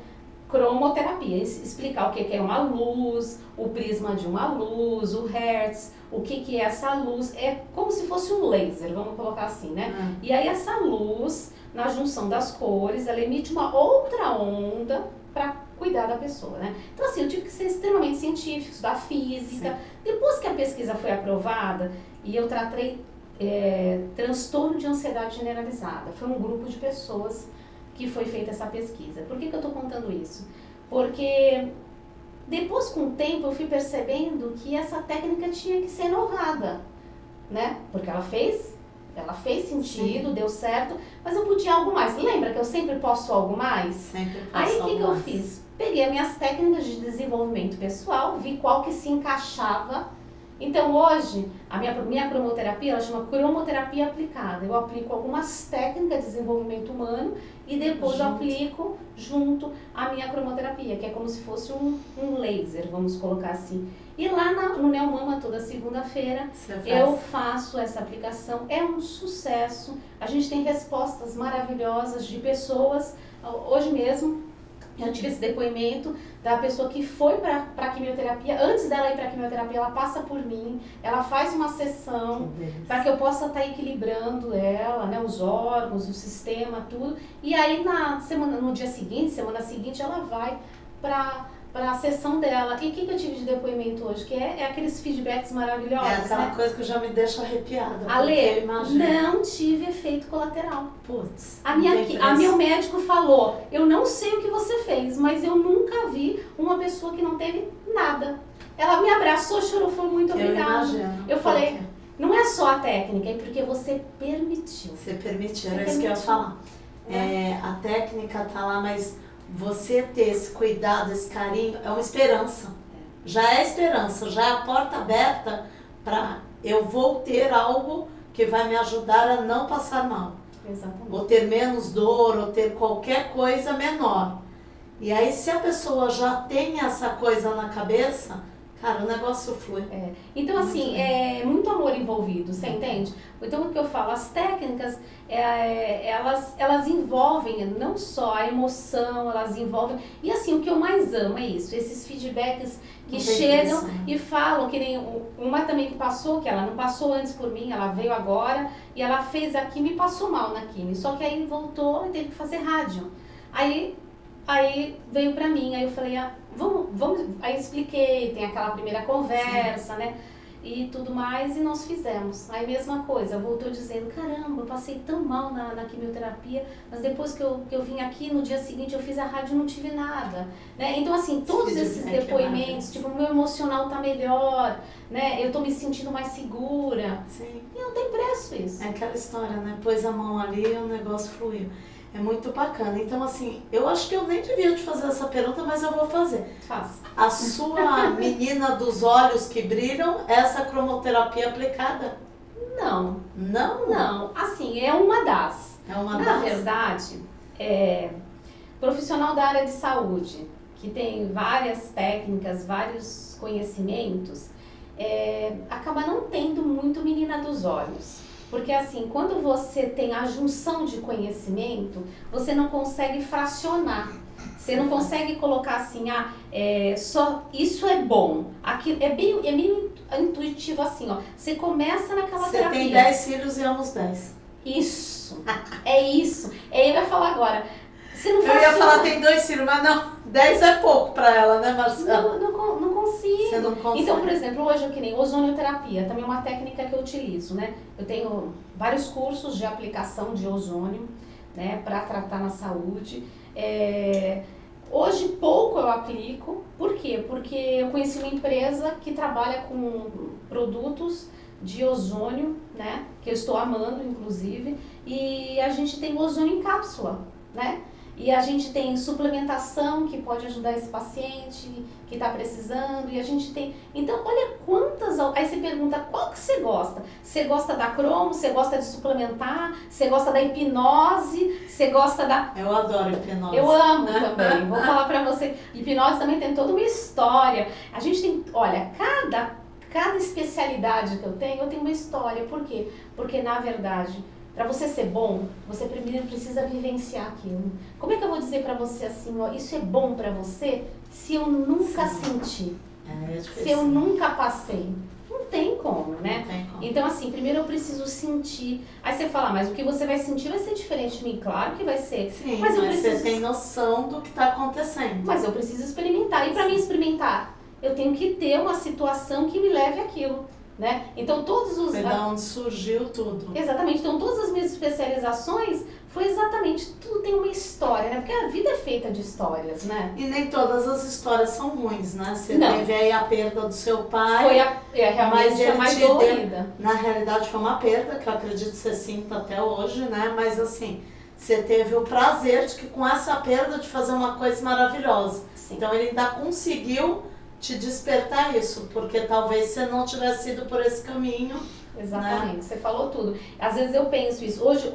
cromoterapia, explicar o que é uma luz, o prisma de uma luz, o hertz, o que é essa luz, é como se fosse um laser, vamos colocar assim, né? E aí essa luz, na junção das cores, ela emite uma outra onda para cuidar da pessoa, né? Então assim, eu tive que ser extremamente científico, estudar física. Sim. Depois que a pesquisa foi aprovada, e eu tratei transtorno de ansiedade generalizada, foi um grupo de pessoas que foi feita essa pesquisa. Por que eu estou contando isso? Porque depois, com o tempo, eu fui percebendo que essa técnica tinha que ser inovada, né? Porque ela fez sentido, sim, deu certo, mas eu podia algo mais. Lembra que eu sempre posso algo mais? Sempre posso. Aí o que eu fiz? Peguei as minhas técnicas de desenvolvimento pessoal, vi qual que se encaixava. Então hoje, a minha cromoterapia, ela chama cromoterapia aplicada. Eu aplico algumas técnicas de desenvolvimento humano e depois eu aplico junto a minha cromoterapia, que é como se fosse um laser, vamos colocar assim. E lá no Neomama, toda segunda-feira, eu faço essa aplicação. É um sucesso. A gente tem respostas maravilhosas de pessoas. Hoje mesmo, eu tive esse depoimento da pessoa que foi para a quimioterapia. Antes dela ir para a quimioterapia, ela passa por mim, ela faz uma sessão para que eu possa estar equilibrando ela, né, os órgãos, o sistema, tudo. E aí no dia seguinte, semana seguinte, ela vai para a sessão dela. E o que eu tive de depoimento hoje? Que é aqueles feedbacks maravilhosos. É aquela, né, coisa que já me deixa arrepiada. Ale, não tive efeito colateral. Putz. Meu médico falou, eu não sei o que você fez, mas eu nunca vi uma pessoa que não teve nada. Ela me abraçou, chorou, foi muito obrigada. Eu falei, não é só a técnica, é porque você permitiu. Você permitiu, era isso que eu ia falar. A técnica tá lá, mas você ter esse cuidado, esse carinho, é uma esperança. Já é esperança, já é a porta aberta para eu vou ter algo que vai me ajudar a não passar mal. Exatamente. Ou ter menos dor, ou ter qualquer coisa menor. E aí, se a pessoa já tem essa coisa na cabeça, cara, o negócio flui. Então, assim, é muito amor envolvido, você entende? Então, o que eu falo, as técnicas, elas envolvem não só a emoção, elas envolvem... E, assim, o que eu mais amo é isso, esses feedbacks que chegam e falam, que nem uma também que passou, que ela não passou antes por mim, ela veio agora, e ela fez a quimio e passou mal na quimio, só que aí voltou e teve que fazer rádio. Aí veio pra mim, aí eu falei, vamos, aí expliquei, tem aquela primeira conversa, sim, né, e tudo mais, e nós fizemos. Aí mesma coisa, voltou dizendo, caramba, eu passei tão mal na quimioterapia, mas depois que eu vim aqui, no dia seguinte eu fiz a rádio e não tive nada, né, então assim, todos esses depoimentos, tipo, o meu emocional tá melhor, né, eu tô me sentindo mais segura, sim, e não tem preço isso. É aquela história, né, pôs a mão ali e o negócio fluiu. É muito bacana. Então, assim, eu acho que eu nem devia te fazer essa pergunta, mas eu vou fazer. Faça. A sua menina dos olhos que brilham, essa cromoterapia aplicada? Não. Não? Não. Assim, é uma das. Na verdade, profissional da área de saúde, que tem várias técnicas, vários conhecimentos, acaba não tendo muito menina dos olhos. Porque assim, quando você tem a junção de conhecimento, você não consegue fracionar. Você não consegue colocar assim, só isso é bom. Aquilo é meio intuitivo assim, ó. Você começa naquela terapia. Você tem 10 filhos e ama os 10. Isso. É isso. Eu ia falar agora. Você não Eu ia falar tem 2 filhos, mas não, 10 é pouco pra ela, né, Marcela? Não consigo. Você não consegue. Então, por exemplo, hoje eu que nem ozonioterapia, também é uma técnica que eu utilizo, né? Eu tenho vários cursos de aplicação de ozônio, né, para tratar na saúde. Hoje pouco eu aplico, por quê? Porque eu conheci uma empresa que trabalha com produtos de ozônio, né, que eu estou amando, inclusive, e a gente tem ozônio em cápsula, né? E a gente tem suplementação que pode ajudar esse paciente que está precisando, e a gente tem... Então, olha quantas... Aí você pergunta, qual que você gosta? Você gosta da cromo? Você gosta de suplementar? Você gosta da hipnose? Você gosta da... Eu adoro hipnose. Eu amo também. Vou falar pra você. Hipnose também tem toda uma história. A gente tem... Olha, cada especialidade que eu tenho uma história. Por quê? Porque, na verdade... Para você ser bom, você primeiro precisa vivenciar aquilo. Como é que eu vou dizer para você assim, ó, isso é bom para você se eu nunca senti? Se eu nunca passei? Não tem como, né? Não tem como. Então assim, primeiro eu preciso sentir. Aí você fala, mas o que você vai sentir vai ser diferente de mim? Claro que vai ser. Sim, mas você tem noção do que está acontecendo. Mas eu preciso experimentar. E para mim experimentar, eu tenho que ter uma situação que me leve àquilo. Né? Então todos os... Foi da onde surgiu tudo. Exatamente, então todas as minhas especializações foi exatamente, tudo tem uma história, né? Porque a vida é feita de histórias, né? E nem todas as histórias são ruins, né? Você Não. teve aí a perda do seu pai. Foi realmente a mais dolorida. Na realidade foi uma perda, que eu acredito que você sinta até hoje, né? Mas assim, você teve o prazer de que com essa perda de fazer uma coisa maravilhosa. Sim. Então ele ainda conseguiu te despertar isso, porque talvez você não tivesse ido por esse caminho. Exatamente, né? Você falou tudo. Às vezes eu penso isso. Hoje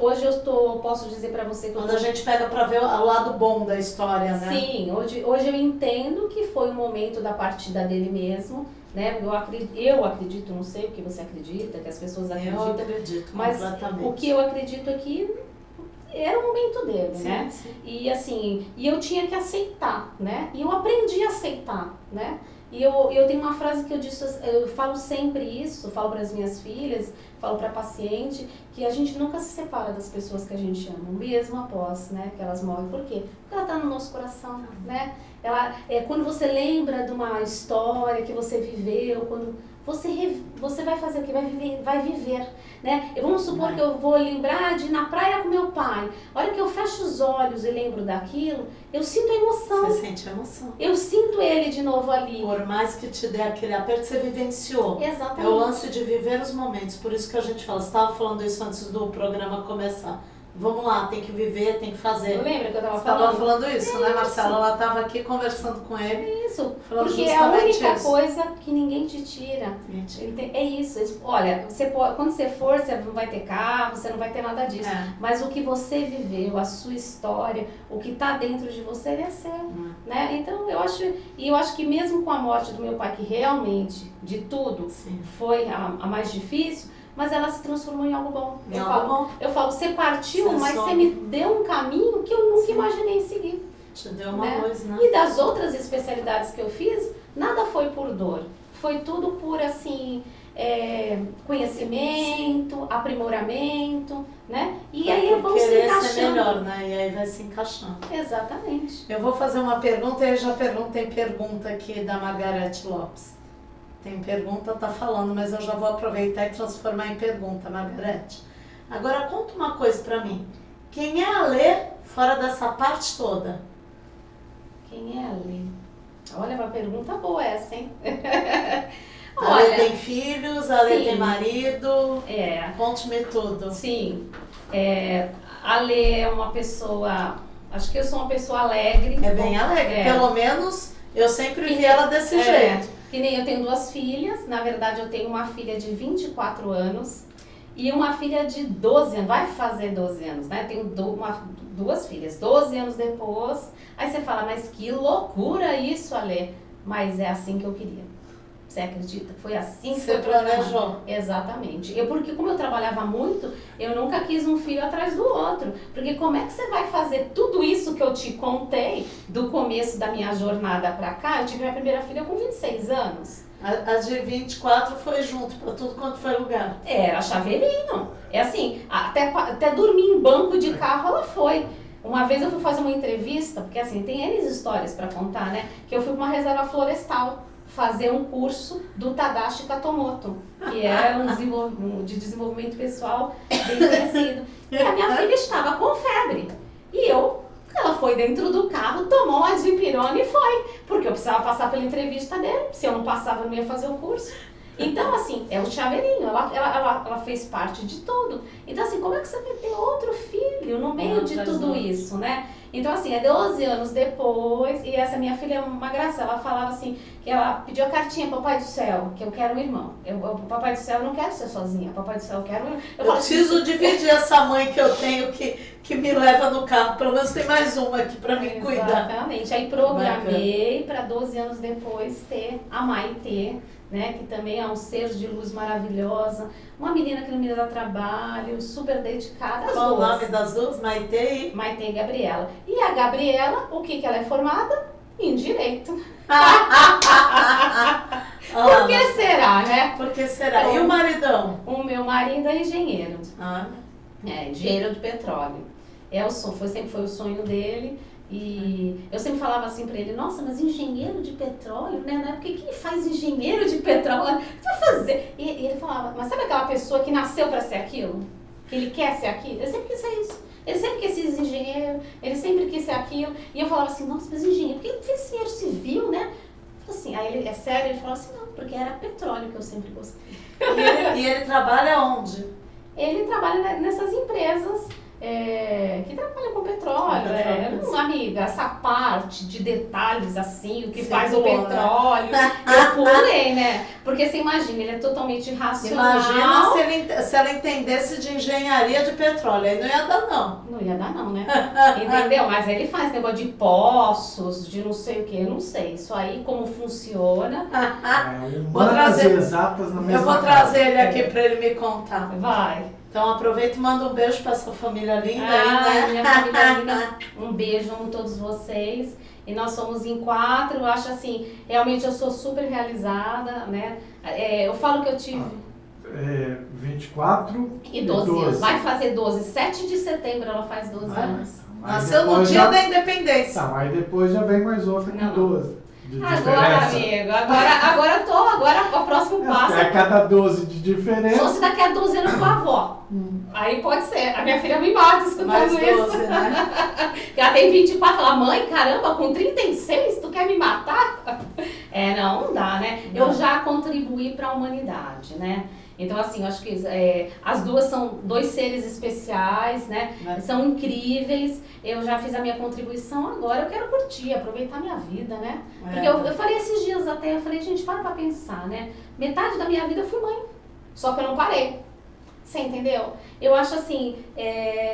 posso dizer pra você que quando a gente pega pra ver o lado bom da história, né? Sim, hoje eu entendo que foi o momento da partida dele mesmo, né? Eu acredito, não sei o que você acredita, que as pessoas acreditam. Eu acredito, mas completamente. o que eu acredito é que era o momento dele, Sim, né? sim. E assim, eu tinha que aceitar, né? E eu aprendi a aceitar, né? E eu tenho uma frase que eu falo sempre isso, falo para as minhas filhas, falo para paciente, que a gente nunca se separa das pessoas que a gente ama, mesmo após, né, que elas morrem. Por quê? Porque ela está no nosso coração, né? Quando você lembra de uma história que você viveu, quando você vai fazer o quê? Vai viver, né? Vamos supor que eu vou lembrar de ir na praia com meu pai. A hora que eu fecho os olhos e lembro daquilo, eu sinto a emoção. Você sente a emoção. Eu sinto ele de novo ali. Por mais que te dê aquele aperto, você vivenciou. Exatamente. É o lance de viver os momentos. Por isso que a gente fala, você estava falando isso antes do programa começar. Vamos lá, tem que viver, tem que fazer. Lembra que eu estava Você falando? estava falando isso, né, Marcela? Ela estava aqui conversando com ele. Isso, falando porque é a única justamente isso. coisa que ninguém te tira. Mentira. É isso. Olha, quando você for, você não vai ter carro, você não vai ter nada disso. Mas o que você viveu, a sua história, o que está dentro de você, ele é seu. Né? Então, eu acho que mesmo com a morte do meu pai, que realmente, de tudo, Sim. foi a mais difícil, mas ela se transformou em algo bom. Eu falo, você partiu, Você mas soube. você me deu um caminho que eu nunca imaginei seguir. Te deu uma Né? luz, né? E das outras especialidades que eu fiz, nada foi por dor. Foi tudo por, assim, conhecimento, aprimoramento, né? E aí vamos se querer encaixando. ser melhor, né? E aí vai se encaixando. Exatamente. Eu vou fazer uma pergunta e eu já tem pergunta aqui da Margarete Lopes. Tem pergunta, tá falando, mas eu já vou aproveitar e transformar em pergunta, Margarete. Agora conta uma coisa pra mim. Quem é a Lê fora dessa parte toda? Quem é a Lê? Olha, uma pergunta boa essa, hein? A Lê tem filhos, a Lê sim. tem marido. É. Conte-me tudo. Sim. A Lê é uma pessoa... Acho que eu sou uma pessoa alegre. É bem alegre. Pelo menos eu sempre vi ela desse jeito. Que nem eu tenho 2 filhas. Na verdade, eu tenho uma filha de 24 anos e uma filha de 12 anos. Vai fazer 12 anos, né? Eu tenho 2 filhas. 12 anos depois. Aí você fala, mas que loucura isso, Alê. Mas é assim que eu queria. Você acredita? Foi assim que Você foi programado. planejou. Exatamente. Porque como eu trabalhava muito, eu nunca quis um filho atrás do outro. Porque como é que você vai fazer tudo isso que eu te contei do começo da minha jornada pra cá? Eu tive minha primeira filha com 26 anos. A de 24 foi junto pra tudo quanto foi lugar. Era chaveirinho. É assim, até dormir em banco de carro ela foi. Uma vez eu fui fazer uma entrevista, porque assim, tem N histórias pra contar, né? Que eu fui pra uma reserva florestal fazer um curso do Tadashi Katomoto, que é de desenvolvimento pessoal bem conhecido. E a minha filha estava com febre. E ela foi dentro do carro, tomou uma dipirona e foi. Porque eu precisava passar pela entrevista dele. Se eu não passava, eu não ia fazer o curso. Então, assim, é o chaveirinho. Ela fez parte de tudo. Então, assim, como é que você vai ter outro filho no meio de tudo isso, né? Então, assim, 12 anos depois, e essa minha filha é uma graça, ela falava assim, que ela pediu a cartinha, Papai do Céu, que eu quero um irmão. Papai do Céu, eu não quero ser sozinha. Papai do Céu, eu quero um irmão. Eu preciso dividir essa mãe que eu tenho que me leva no carro. Pelo menos tem mais uma aqui pra me cuidar. Exatamente. Aí programei para 12 anos depois ter a Maitê, né, que também é um ser de luz maravilhosa, uma menina que não me dá trabalho, super dedicada. Qual o nome das duas? Maitê e... Maitê e Gabriela. E a Gabriela, o que ela é formada? Em Direito. Por que será, né? Por que será? E o maridão? O meu marido é engenheiro. Engenheiro de petróleo. Sempre foi o sonho dele. E eu sempre falava assim pra ele, nossa, mas engenheiro de petróleo, né? Na época, quem faz engenheiro de petróleo? O que vai fazer? E ele falava, mas sabe aquela pessoa que nasceu pra ser aquilo? Que ele quer ser aquilo? Ele sempre quis ser isso. Ele sempre quis ser engenheiro, ele sempre quis ser aquilo. E eu falava assim, nossa, mas engenheiro, por que ele fez engenheiro civil, né? Assim, aí ele, é sério, ele falou assim, não, porque era petróleo que eu sempre gostei. E ele trabalha onde? Ele trabalha nessas empresas que trabalham com petróleo. Amiga, essa parte de detalhes assim, o que faz o petróleo, eu pulei, né? Porque você imagina, ele é totalmente racional. Imagina se ela entendesse de engenharia de petróleo, aí não ia dar não. Não ia dar não, né? Entendeu? Mas aí ele faz negócio de poços, de não sei o que, eu não sei. Isso aí, como funciona. Vou trazer, exatas na mesma eu vou trazer ele aqui pra ele me contar. Vai. Então aproveita e manda um beijo pra essa família linda aí, né? Minha família linda, um beijo, amo todos vocês. E nós somos em 4, eu acho assim, realmente eu sou super realizada, né? Eu falo que eu tive... 24 e 12 anos. Vai fazer 12. 7 de setembro ela faz 12 anos. Nasceu no dia da independência. Tá, mas depois já vem mais outra com 12. Agora, amigo, agora o próximo passo. É cada 12 de diferença. Só se daqui a 12 anos for avó. Aí pode ser. A minha filha me mata escutando mais 12, isso. Né? Ela tem 24, fala, mãe, caramba, com 36, tu quer me matar? Não dá, né? Não. Eu já contribuí para a humanidade, né? Então, assim, eu acho que as duas são 2 seres especiais, né? São incríveis. Eu já fiz a minha contribuição, agora eu quero curtir, aproveitar a minha vida, né? Porque eu falei esses dias até, eu falei, gente, para pensar, né? Metade da minha vida eu fui mãe, só que eu não parei. Você entendeu? Eu acho assim,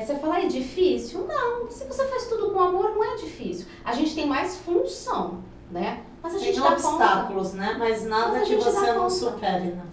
você fala, é difícil? Não, se você faz tudo com amor, não é difícil. A gente tem mais função, né? Mas a gente tem dá obstáculos, conta. Né? Mas nada que você não supere, né?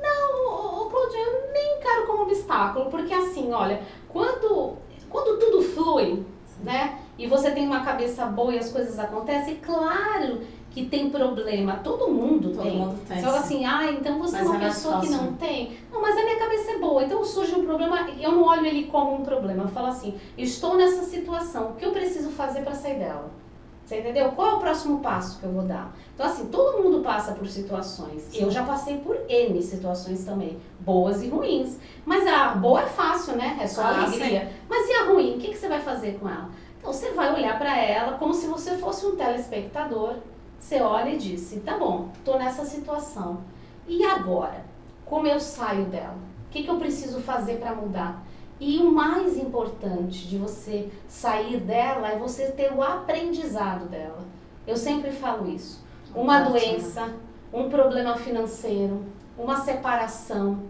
Não, Claudinha, eu nem encaro como obstáculo, porque assim, olha, quando tudo flui, né, e você tem uma cabeça boa e as coisas acontecem, claro que tem problema, todo mundo tem. Você fala assim, então você é uma pessoa que não tem. Não, mas a minha cabeça é boa, então surge um problema, eu não olho ele como um problema, eu falo assim, estou nessa situação, o que eu preciso fazer para sair dela? Você entendeu? Qual é o próximo passo que eu vou dar? Então, assim, todo mundo passa por situações. Sim. Eu já passei por N situações também, boas e ruins. Mas a boa é fácil, né? É só alegria. Sim. Mas e a ruim? O que você vai fazer com ela? Então, você vai olhar para ela como se você fosse um telespectador. Você olha e diz, tá bom, tô nessa situação. E agora? Como eu saio dela? O que eu preciso fazer para mudar? E o mais importante de você sair dela é você ter o aprendizado dela. Eu sempre falo isso. Uma doença, um problema financeiro, uma separação,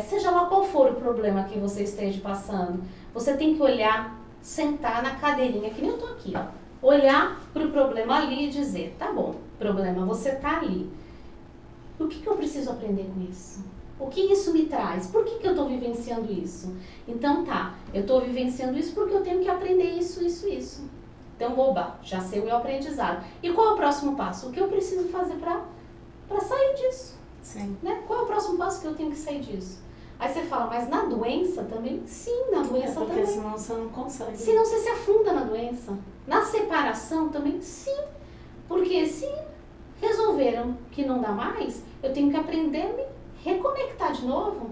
seja lá qual for o problema que você esteja passando, você tem que olhar, sentar na cadeirinha, que nem eu tô aqui, ó, olhar para o problema ali e dizer, tá bom, problema, você tá ali. o que eu preciso aprender com isso? O que isso me traz? Por que eu estou vivenciando isso? Então tá, eu estou vivenciando isso porque eu tenho que aprender isso. Então, oba, já sei o meu aprendizado. E qual é o próximo passo? O que eu preciso fazer para sair disso? Sim. Né? Qual é o próximo passo que eu tenho que sair disso? Aí você fala, mas na doença também? Sim, na doença porque também. senão você não consegue. Senão você se afunda na doença. Na separação também? Sim. Porque se resolveram que não dá mais, eu tenho que aprender a me reconectar de novo.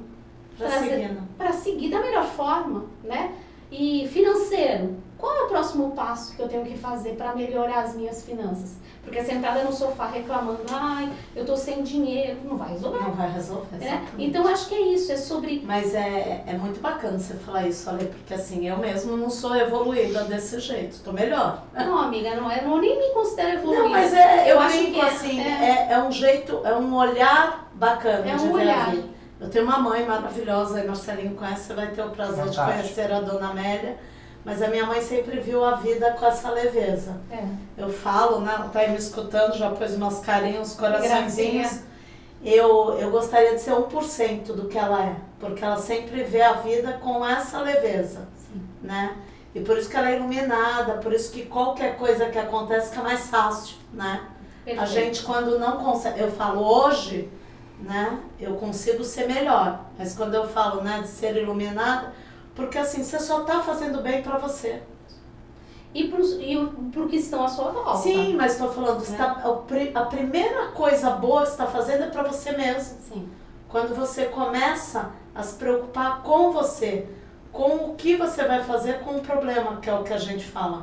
Para seguir da melhor forma, né? E financeiro, qual é o próximo passo que eu tenho que fazer para melhorar as minhas finanças? Porque sentada no sofá reclamando, ai, eu tô sem dinheiro, não vai resolver. Não vai resolver, né? Então acho que é isso, é sobre... Mas é muito bacana você falar isso, olha, porque assim, eu mesmo não sou evoluída desse jeito, tô melhor. Não, amiga, eu nem me considero evoluída. Não, mas eu acho que assim, é um jeito, é um olhar bacana de ver a vida. Eu tenho uma mãe maravilhosa, aí Marcelinho conhece, você vai ter o prazer de conhecer a Dona Amélia. Mas a minha mãe sempre viu a vida com essa leveza. Eu falo, né? Ela tá aí me escutando, já pôs umas carinhos, uns coraçõezinhos. Eu gostaria de ser 1% do que ela é. Porque ela sempre vê a vida com essa leveza. Sim. Né? E por isso que ela é iluminada, por isso que qualquer coisa que acontece fica mais fácil, né? Perfeito. A gente quando não consegue... Eu falo hoje, né? Eu consigo ser melhor. Mas quando eu falo, né, de ser iluminada... Porque assim, você só está fazendo bem para você. E pro que estão à sua volta. Sim, mas estou falando, a primeira coisa boa que você está fazendo é para você mesmo. Sim. Quando você começa a se preocupar com você, com o que você vai fazer com o problema, que é o que a gente fala.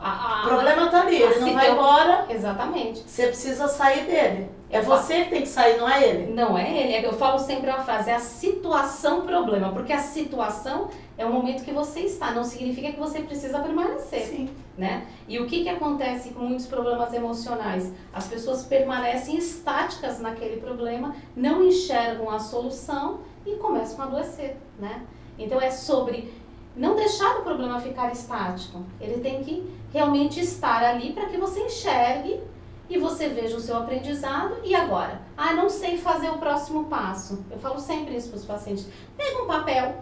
O problema está ali, ele não vai embora. Exatamente. Você precisa sair dele. É você que tem que sair, não é ele. Não é ele. Eu falo sempre uma frase, é a situação problema. Porque a situação é o momento que você está. Não significa que você precisa permanecer. Sim. Né? E o que acontece com muitos problemas emocionais? As pessoas permanecem estáticas naquele problema, não enxergam a solução e começam a adoecer. Né? Então é sobre não deixar o problema ficar estático. Ele tem que realmente estar ali para que você enxergue e você veja o seu aprendizado. E agora? Não sei fazer o próximo passo. Eu falo sempre isso para os pacientes. Pega um papel,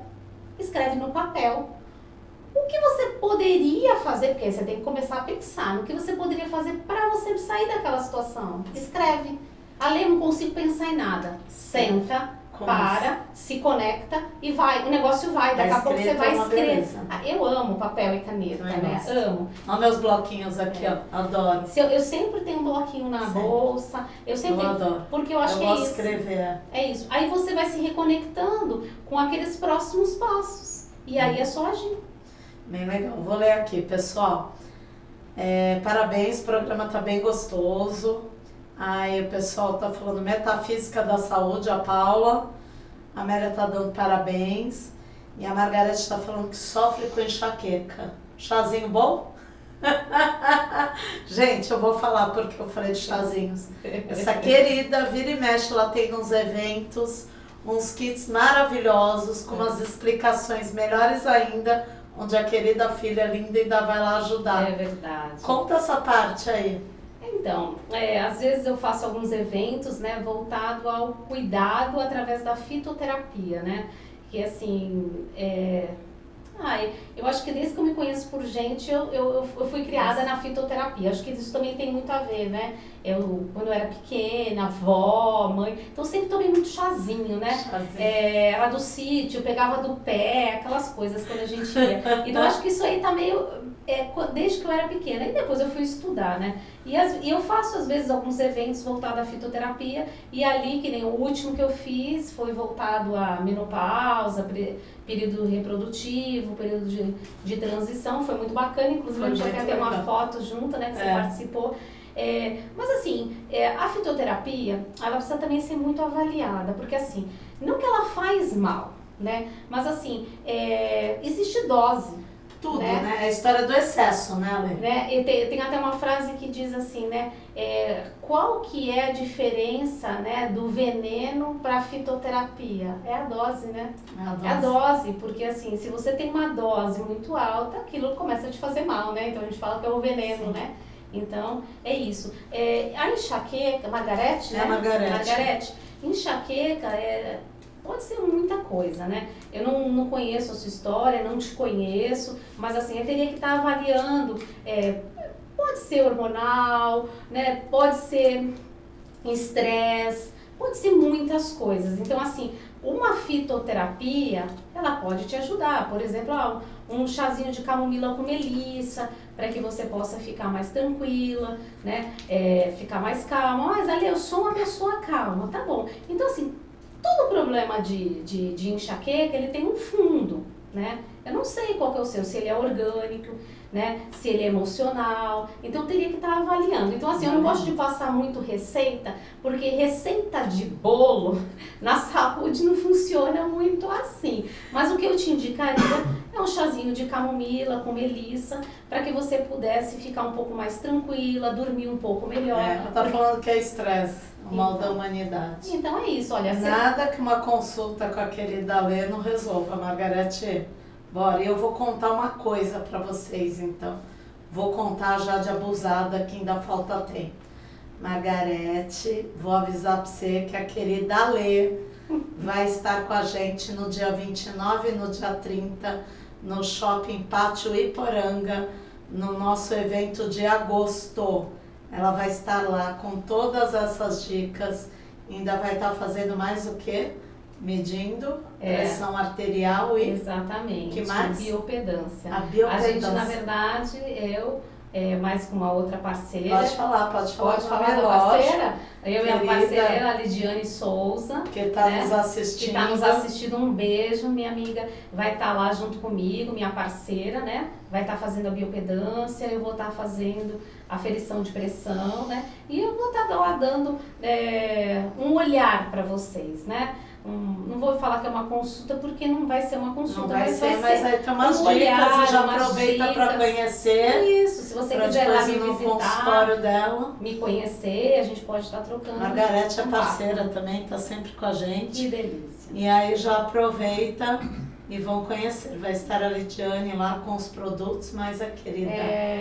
escreve no papel o que você poderia fazer, porque você tem que começar a pensar no que você poderia fazer para você sair daquela situação. Escreve. Ale, não consigo pensar em nada. Senta, para, se conecta e vai. O negócio vai. Daqui a pouco você vai escrever. Eu amo papel e caneta, né? Amo. Olha meus bloquinhos aqui, ó. Adoro. Eu sempre tenho um bloquinho na bolsa. Eu adoro. Porque eu acho que é isso. Escrever. É isso. Aí você vai se reconectando com aqueles próximos passos. E aí é só agir. Bem legal. Vou ler aqui, pessoal. Parabéns, o programa tá bem gostoso. Aí o pessoal tá falando Metafísica da Saúde, a Paula. A Amélia tá dando parabéns. E a Margarete tá falando que sofre com enxaqueca. Chazinho bom? Gente, eu vou falar porque eu falei de chazinhos. Essa querida vira e mexe, ela tem uns eventos, uns kits maravilhosos, com umas explicações melhores ainda, onde a querida filha linda ainda vai lá ajudar. É verdade. Conta essa parte aí. Então, às vezes eu faço alguns eventos, né, voltado ao cuidado através da fitoterapia, né, que assim, eu acho que desde que eu me conheço por gente, eu fui criada na fitoterapia, acho que isso também tem muito a ver, né, quando eu era pequena, avó, mãe, então sempre tomei muito chazinho, né, era do sítio, eu pegava do pé, aquelas coisas quando a gente ia, então acho que isso aí tá meio... desde que eu era pequena, e depois eu fui estudar, né? E eu faço às vezes alguns eventos voltados à fitoterapia, e ali, que nem o último que eu fiz, foi voltado à menopausa, período reprodutivo, período de transição, foi muito bacana, inclusive a gente vai ter uma foto junto, né, que você participou. Mas assim, a fitoterapia, ela precisa também ser muito avaliada, porque assim, não que ela faz mal, né? Mas assim, existe dose. Tudo, né? É a história do excesso, né, Ale? E tem até uma frase que diz assim, né? Qual que é a diferença, né, do veneno para a fitoterapia? É a dose, né? É a dose, porque assim, se você tem uma dose muito alta, aquilo começa a te fazer mal, né? Então a gente fala que é o veneno, né? Então, é isso. A enxaqueca, Margarete, né? Margarete. Enxaqueca pode ser muita coisa, né? Eu não conheço a sua história, não te conheço, mas assim, eu teria que estar avaliando, pode ser hormonal, né? Pode ser estresse, pode ser muitas coisas. Então, assim, uma fitoterapia, ela pode te ajudar. Por exemplo, um chazinho de camomila com melissa, para que você possa ficar mais tranquila, né? Ficar mais calma. Mas, Ali, eu sou uma pessoa calma, tá bom. Então, assim, todo problema de enxaqueca, ele tem um fundo, né? Eu não sei qual que é o seu, se ele é orgânico, né? Se ele é emocional. Então, eu teria que estar avaliando. Então, assim, eu não gosto de passar muito receita, porque receita de bolo na saúde não funciona muito assim. Mas o que eu te indicaria é um chazinho de camomila com melissa, para que você pudesse ficar um pouco mais tranquila, dormir um pouco melhor. Ela tá falando que é estresse, o mal da humanidade. Então é isso, olha. Nada que uma consulta com a querida Lê não resolva, Margarete. Bora, e eu vou contar uma coisa para vocês, então. Vou contar já de abusada, que ainda falta tempo. Margarete, vou avisar para você que a querida Lê vai estar com a gente no dia 29 e no dia 30, no Shopping Pátio Iporanga, no nosso evento de agosto. Ela vai estar lá com todas essas dicas, ainda vai estar fazendo mais o quê? Medindo pressão arterial e... Exatamente. Que mais? Biopedância. A biopedância. A gente, na verdade, mais com uma outra parceira. Pode falar Pode falar da lógico. parceira? Eu e a parceira, a Lidiane Souza. Que está nos assistindo. Que está nos assistindo. Um beijo, minha amiga. Vai estar lá junto comigo, minha parceira, né? Vai estar fazendo a biopedância, eu vou estar fazendo a aferição de pressão, né? E eu vou estar lá dando um olhar para vocês, né? Não vou falar que é uma consulta, porque não vai ser uma consulta, não vai mas ser, mas aí tem umas dicas, olhar, e já aproveita para conhecer. Isso, se você quiser lá me no visitar, consultório dela. me conhecer, a gente pode estar trocando. Margarete é parceira também, está sempre com a gente. Que delícia. E aí já aproveita e vão conhecer. Vai estar a Lidiane lá com os produtos, mas a querida...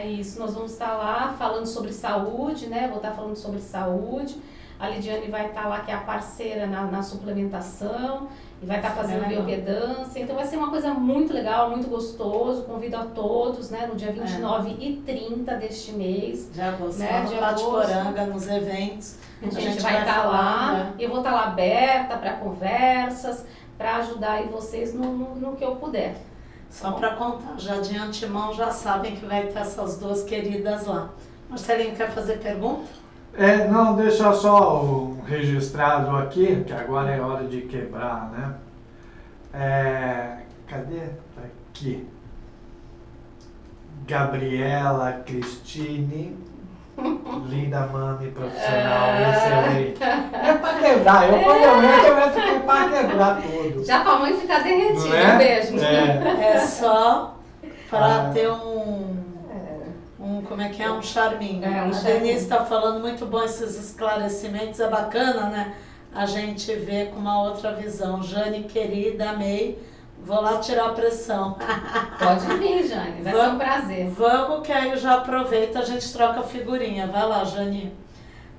Isso, nós vamos estar lá falando sobre saúde, né? Vou estar falando sobre saúde. A Lidiane vai estar lá, que é a parceira na suplementação, e vai estar fazendo biopedância. Então vai ser uma coisa muito legal, muito gostoso. Convido a todos, né, no dia 29 e 30 deste mês. De agosto, né, no Pátio Iporanga, nos eventos. A gente vai estar lá, e eu vou estar lá aberta para conversas, para ajudar aí vocês no que eu puder. Só para contar, já de antemão já sabem que vai ter essas duas queridas lá. Marcelinho, quer fazer pergunta? Não, deixa só o registrado aqui, que agora é hora de quebrar, né? Cadê? Tá aqui. Gabriela Cristine, linda mãe profissional, excelente. É para quebrar, eu entro para quebrar tudo. Já para a mãe ficar derretida, beijo. É só para ter como é que é? Um charminho. A Denise está falando muito bom esses esclarecimentos, é bacana, né? A gente vê com uma outra visão. Jane, querida, amei. Vou lá tirar a pressão. Pode vir, Jane, vai ser um prazer. Vamos, que aí eu já aproveito, a gente troca figurinha. Vai lá, Jane.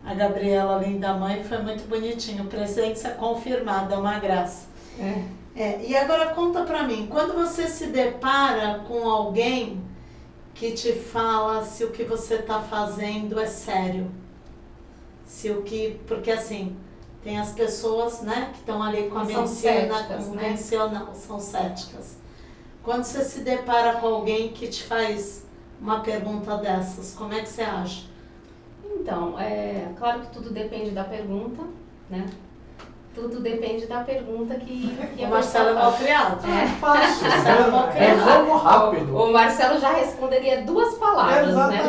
A Gabriela, linda mãe, foi muito bonitinho. Presença confirmada, é uma graça. E agora conta pra mim, quando você se depara com alguém que te fala se o que você está fazendo é sério. Porque assim, tem as pessoas, né, que estão ali com a medicina convencional, né? São céticas. Quando você se depara com alguém que te faz uma pergunta dessas, como é que você acha? Então, claro que tudo depende da pergunta, né? Tudo depende da pergunta que o Marcelo é mal criado. É fácil. Vamos rápido. O Marcelo já responderia 2 palavras, né?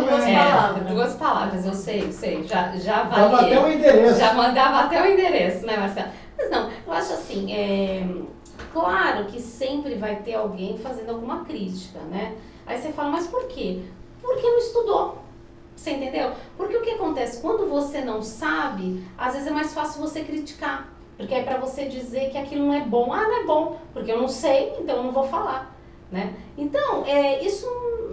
Duas palavras, eu sei. Já valia. Dava até o endereço. Já mandava até o endereço, né, Marcelo? Mas não, eu acho assim, claro que sempre vai ter alguém fazendo alguma crítica, né? Aí você fala, mas por quê? Porque não estudou. Você entendeu? Porque o que acontece? Quando você não sabe, às vezes é mais fácil você criticar. Porque é para você dizer que aquilo não é bom. Não é bom, porque eu não sei, então eu não vou falar, né? Então, isso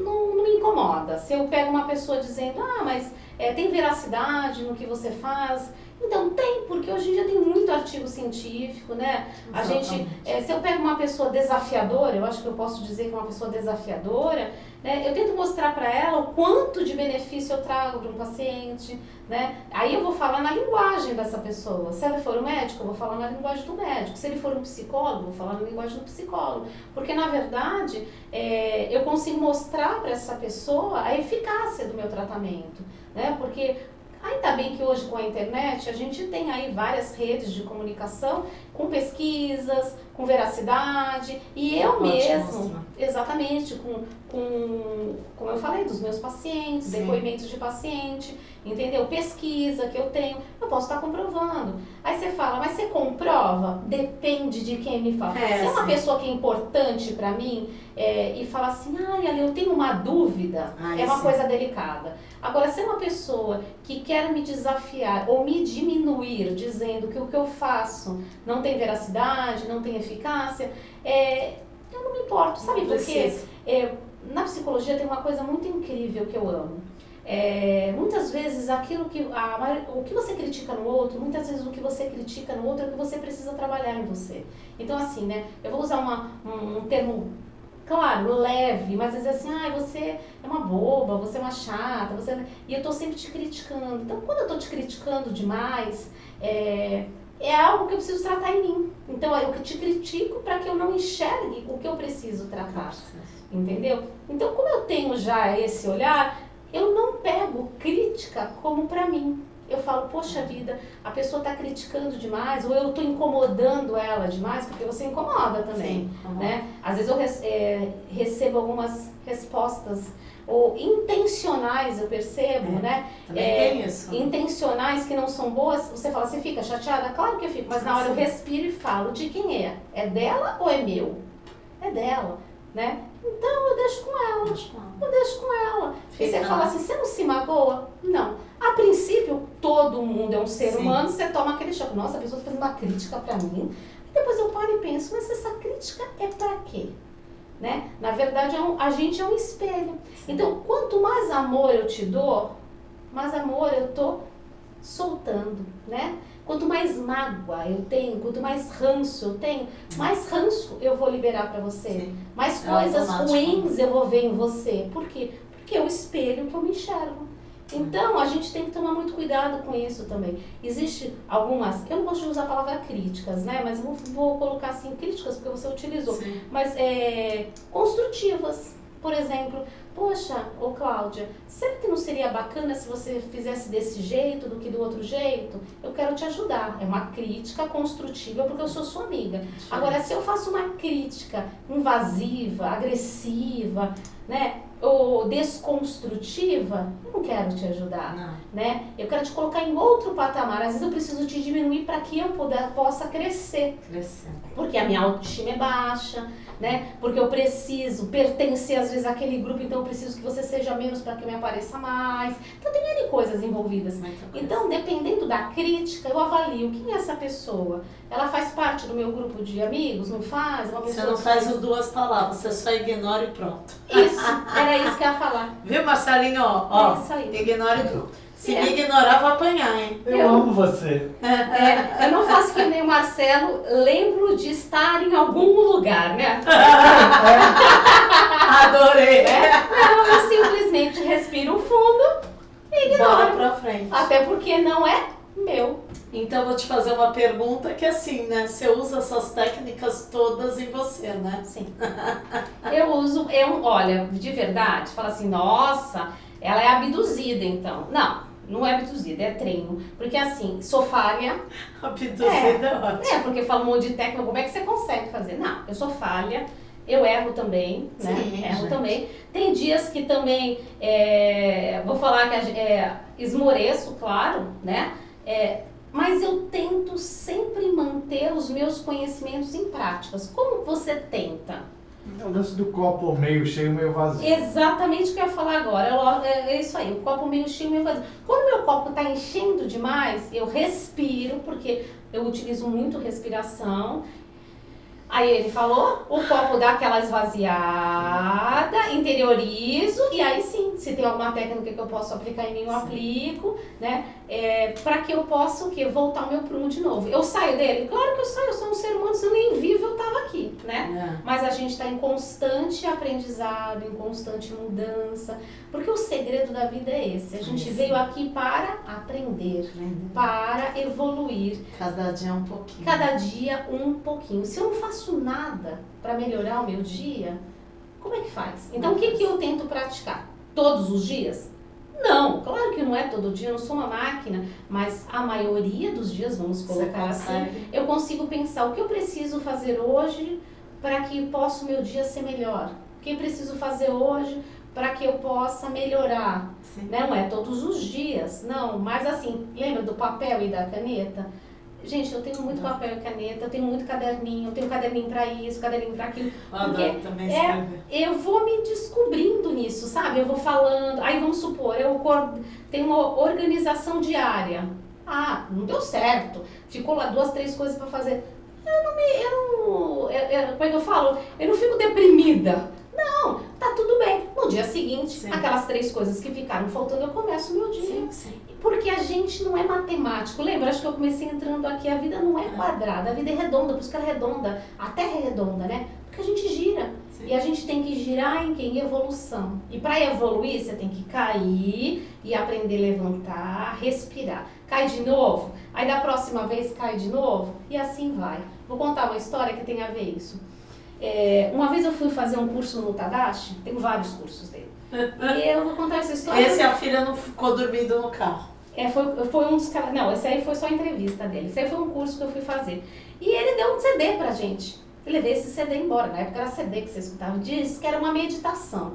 não me me incomoda. Se eu pego uma pessoa dizendo, mas tem veracidade no que você faz... Então tem, porque hoje em dia tem muito artigo científico, né? A gente, se eu pego uma pessoa desafiadora, eu acho que eu posso dizer que é uma pessoa desafiadora, né? Eu tento mostrar para ela o quanto de benefício eu trago para um paciente, né? Aí eu vou falar na linguagem dessa pessoa. Se ele for um médico, eu vou falar na linguagem do médico. Se ele for um psicólogo, eu vou falar na linguagem do psicólogo. Porque, na verdade, eu consigo mostrar para essa pessoa a eficácia do meu tratamento, né? Porque... ainda bem que hoje com a internet a gente tem aí várias redes de comunicação com pesquisas, com veracidade e eu mesmo, exatamente, como eu falei, dos meus pacientes, depoimentos de paciente, entendeu? Pesquisa que eu tenho, eu posso estar comprovando. Aí você fala, mas você comprova? Depende de quem me fala. Se é uma pessoa que é importante para mim e fala assim, Ali, eu tenho uma dúvida, é uma coisa delicada. Agora, se é uma pessoa que quer me desafiar ou me diminuir, dizendo que o que eu faço não tem veracidade, não tem eficácia, eu não me importo, sabe? Porque na psicologia tem uma coisa muito incrível que eu amo. Muitas vezes o que você critica no outro, muitas vezes o que você critica no outro é o que você precisa trabalhar em você. Então assim, né, eu vou usar um termo, claro, leve, mas às vezes assim, você é uma boba, você é uma chata, e eu tô sempre te criticando. Então quando eu tô te criticando demais, é algo que eu preciso tratar em mim. Então eu te critico para que eu não enxergue o que eu preciso tratar, entendeu? Então como eu tenho já esse olhar, eu não pego crítica como para mim. Eu falo, poxa vida, a pessoa está criticando demais, ou eu estou incomodando ela demais, porque você incomoda também, né? Às vezes eu recebo algumas respostas ou intencionais, eu percebo, né? Tem isso. Intencionais que não são boas, você fala, você fica chateada? Claro que eu fico, mas na hora eu respiro e falo, de quem é? É dela ou é meu? É dela, né? Então eu deixo com ela, E você fala assim, você não se magoa? Não. A princípio, todo mundo é um ser humano, você toma aquele choque. Nossa, a pessoa tá fazendo uma crítica pra mim. E depois eu paro e penso, mas essa crítica é pra quê? Né? Na verdade, a gente é um espelho. Então, quanto mais amor eu te dou, mais amor eu tô soltando, né? Quanto mais mágoa eu tenho, quanto mais ranço eu tenho, mais ranço eu vou liberar para você. Mais coisas ruins eu vou ver em você. Por quê? Porque é o espelho que eu me enxergo. Então, a gente tem que tomar muito cuidado com isso também. Existe algumas, eu não gosto de usar a palavra críticas, né? Mas vou colocar assim, críticas porque você utilizou. Mas construtivas. Por exemplo, poxa, Cláudia, será que não seria bacana se você fizesse desse jeito do que do outro jeito? Eu quero te ajudar. É uma crítica construtiva porque eu sou sua amiga. Agora, se eu faço uma crítica invasiva, agressiva, né? Ou desconstrutiva, eu não quero te ajudar, né? Eu quero te colocar em outro patamar. Às vezes eu preciso te diminuir para que eu possa crescer. Porque a minha autoestima é baixa, né? Porque eu preciso pertencer às vezes àquele grupo, então eu preciso que você seja menos para que eu me apareça mais. Então tem N coisas envolvidas. Então, dependendo da crítica, eu avalio quem é essa pessoa. Ela faz parte do meu grupo de amigos? Não faz? Uma pessoa você não faz as duas palavras, você só ignora e pronto. Isso, era isso que eu ia falar. Viu, Marcelinho? Ignora e pronto. Se me ignorar, vou apanhar, hein? Eu amo você. Eu não faço que nem o Marcelo, lembro de estar em algum lugar, né? Adorei. Não, eu simplesmente respiro fundo e ignoro. Bola pra frente. Até porque não é meu. Então, eu vou te fazer uma pergunta que assim, né? Você usa essas técnicas todas em você, né? Sim. Eu uso, olha, de verdade, fala assim, nossa, ela é abduzida então. Não é abduzida, é treino. Porque assim, sou falha. Abduzida é ótimo. Porque fala um monte de técnica, como é que você consegue fazer? Não, eu sou falha. Eu erro também, né? Erro também. Tem dias que também, vou falar que esmoreço, claro, né? Mas eu tento sempre manter os meus conhecimentos em práticas. Como você tenta? É o lance do copo meio cheio, meio vazio. Exatamente o que eu ia falar agora. É isso aí, o copo meio cheio, meio vazio. Quando meu copo está enchendo demais, eu respiro, porque eu utilizo muito respiração. Aí ele falou, o copo dá aquela esvaziada, interiorizo, e aí sim, se tem alguma técnica que eu posso aplicar em mim, eu aplico, né? Para que eu possa o quê? Voltar ao meu prumo de novo. Eu saio dele? Claro que eu saio, eu sou um ser humano, se eu nem vivo, eu tava aqui, né? Mas a gente está em constante aprendizado, em constante mudança, porque o segredo da vida é esse. A gente veio aqui para aprender, para evoluir. Cada dia um pouquinho. Cada dia um pouquinho. Se eu não faço nada para melhorar o meu dia, como é que faz? Então, o que eu tento praticar? Todos os dias? Não, claro que não é todo dia, eu não sou uma máquina, mas a maioria dos dias, vamos colocar assim, eu consigo pensar o que eu preciso fazer hoje para que possa o meu dia ser melhor. O que eu preciso fazer hoje para que eu possa melhorar. Não é todos os dias, não, mas assim, lembra do papel e da caneta? Gente, eu tenho muito papel e caneta, eu tenho muito caderninho, eu tenho caderninho pra isso, caderninho pra aquilo. Porque eu vou me descobrindo nisso, sabe? Eu vou falando, aí vamos supor, eu tenho uma organização diária. Ah, não deu certo, ficou lá 2, 3 coisas pra fazer. Como é que eu falo? Eu não fico deprimida. Não, tá tudo bem. No dia seguinte, aquelas 3 coisas que ficaram faltando, eu começo o meu dia. Porque a gente não é matemático. Lembra? Acho que eu comecei entrando aqui. A vida não é quadrada, a vida é redonda. Por isso que ela é redonda. A Terra é redonda, né? Porque a gente gira. E a gente tem que girar em quem? Evolução. E para evoluir, você tem que cair e aprender a levantar, respirar. Cai de novo. Aí da próxima vez cai de novo. E assim vai. Vou contar uma história que tem a ver isso. Uma vez eu fui fazer um curso no Tadashi. Tenho vários cursos dele. E eu vou contar essa história. Esse a filha não ficou dormindo no carro. Foi um dos caras. Não, esse aí foi só a entrevista dele. Esse aí foi um curso que eu fui fazer. E ele deu um CD pra gente. Eu levei esse CD embora. Na época era CD que você escutava. Disse que era uma meditação.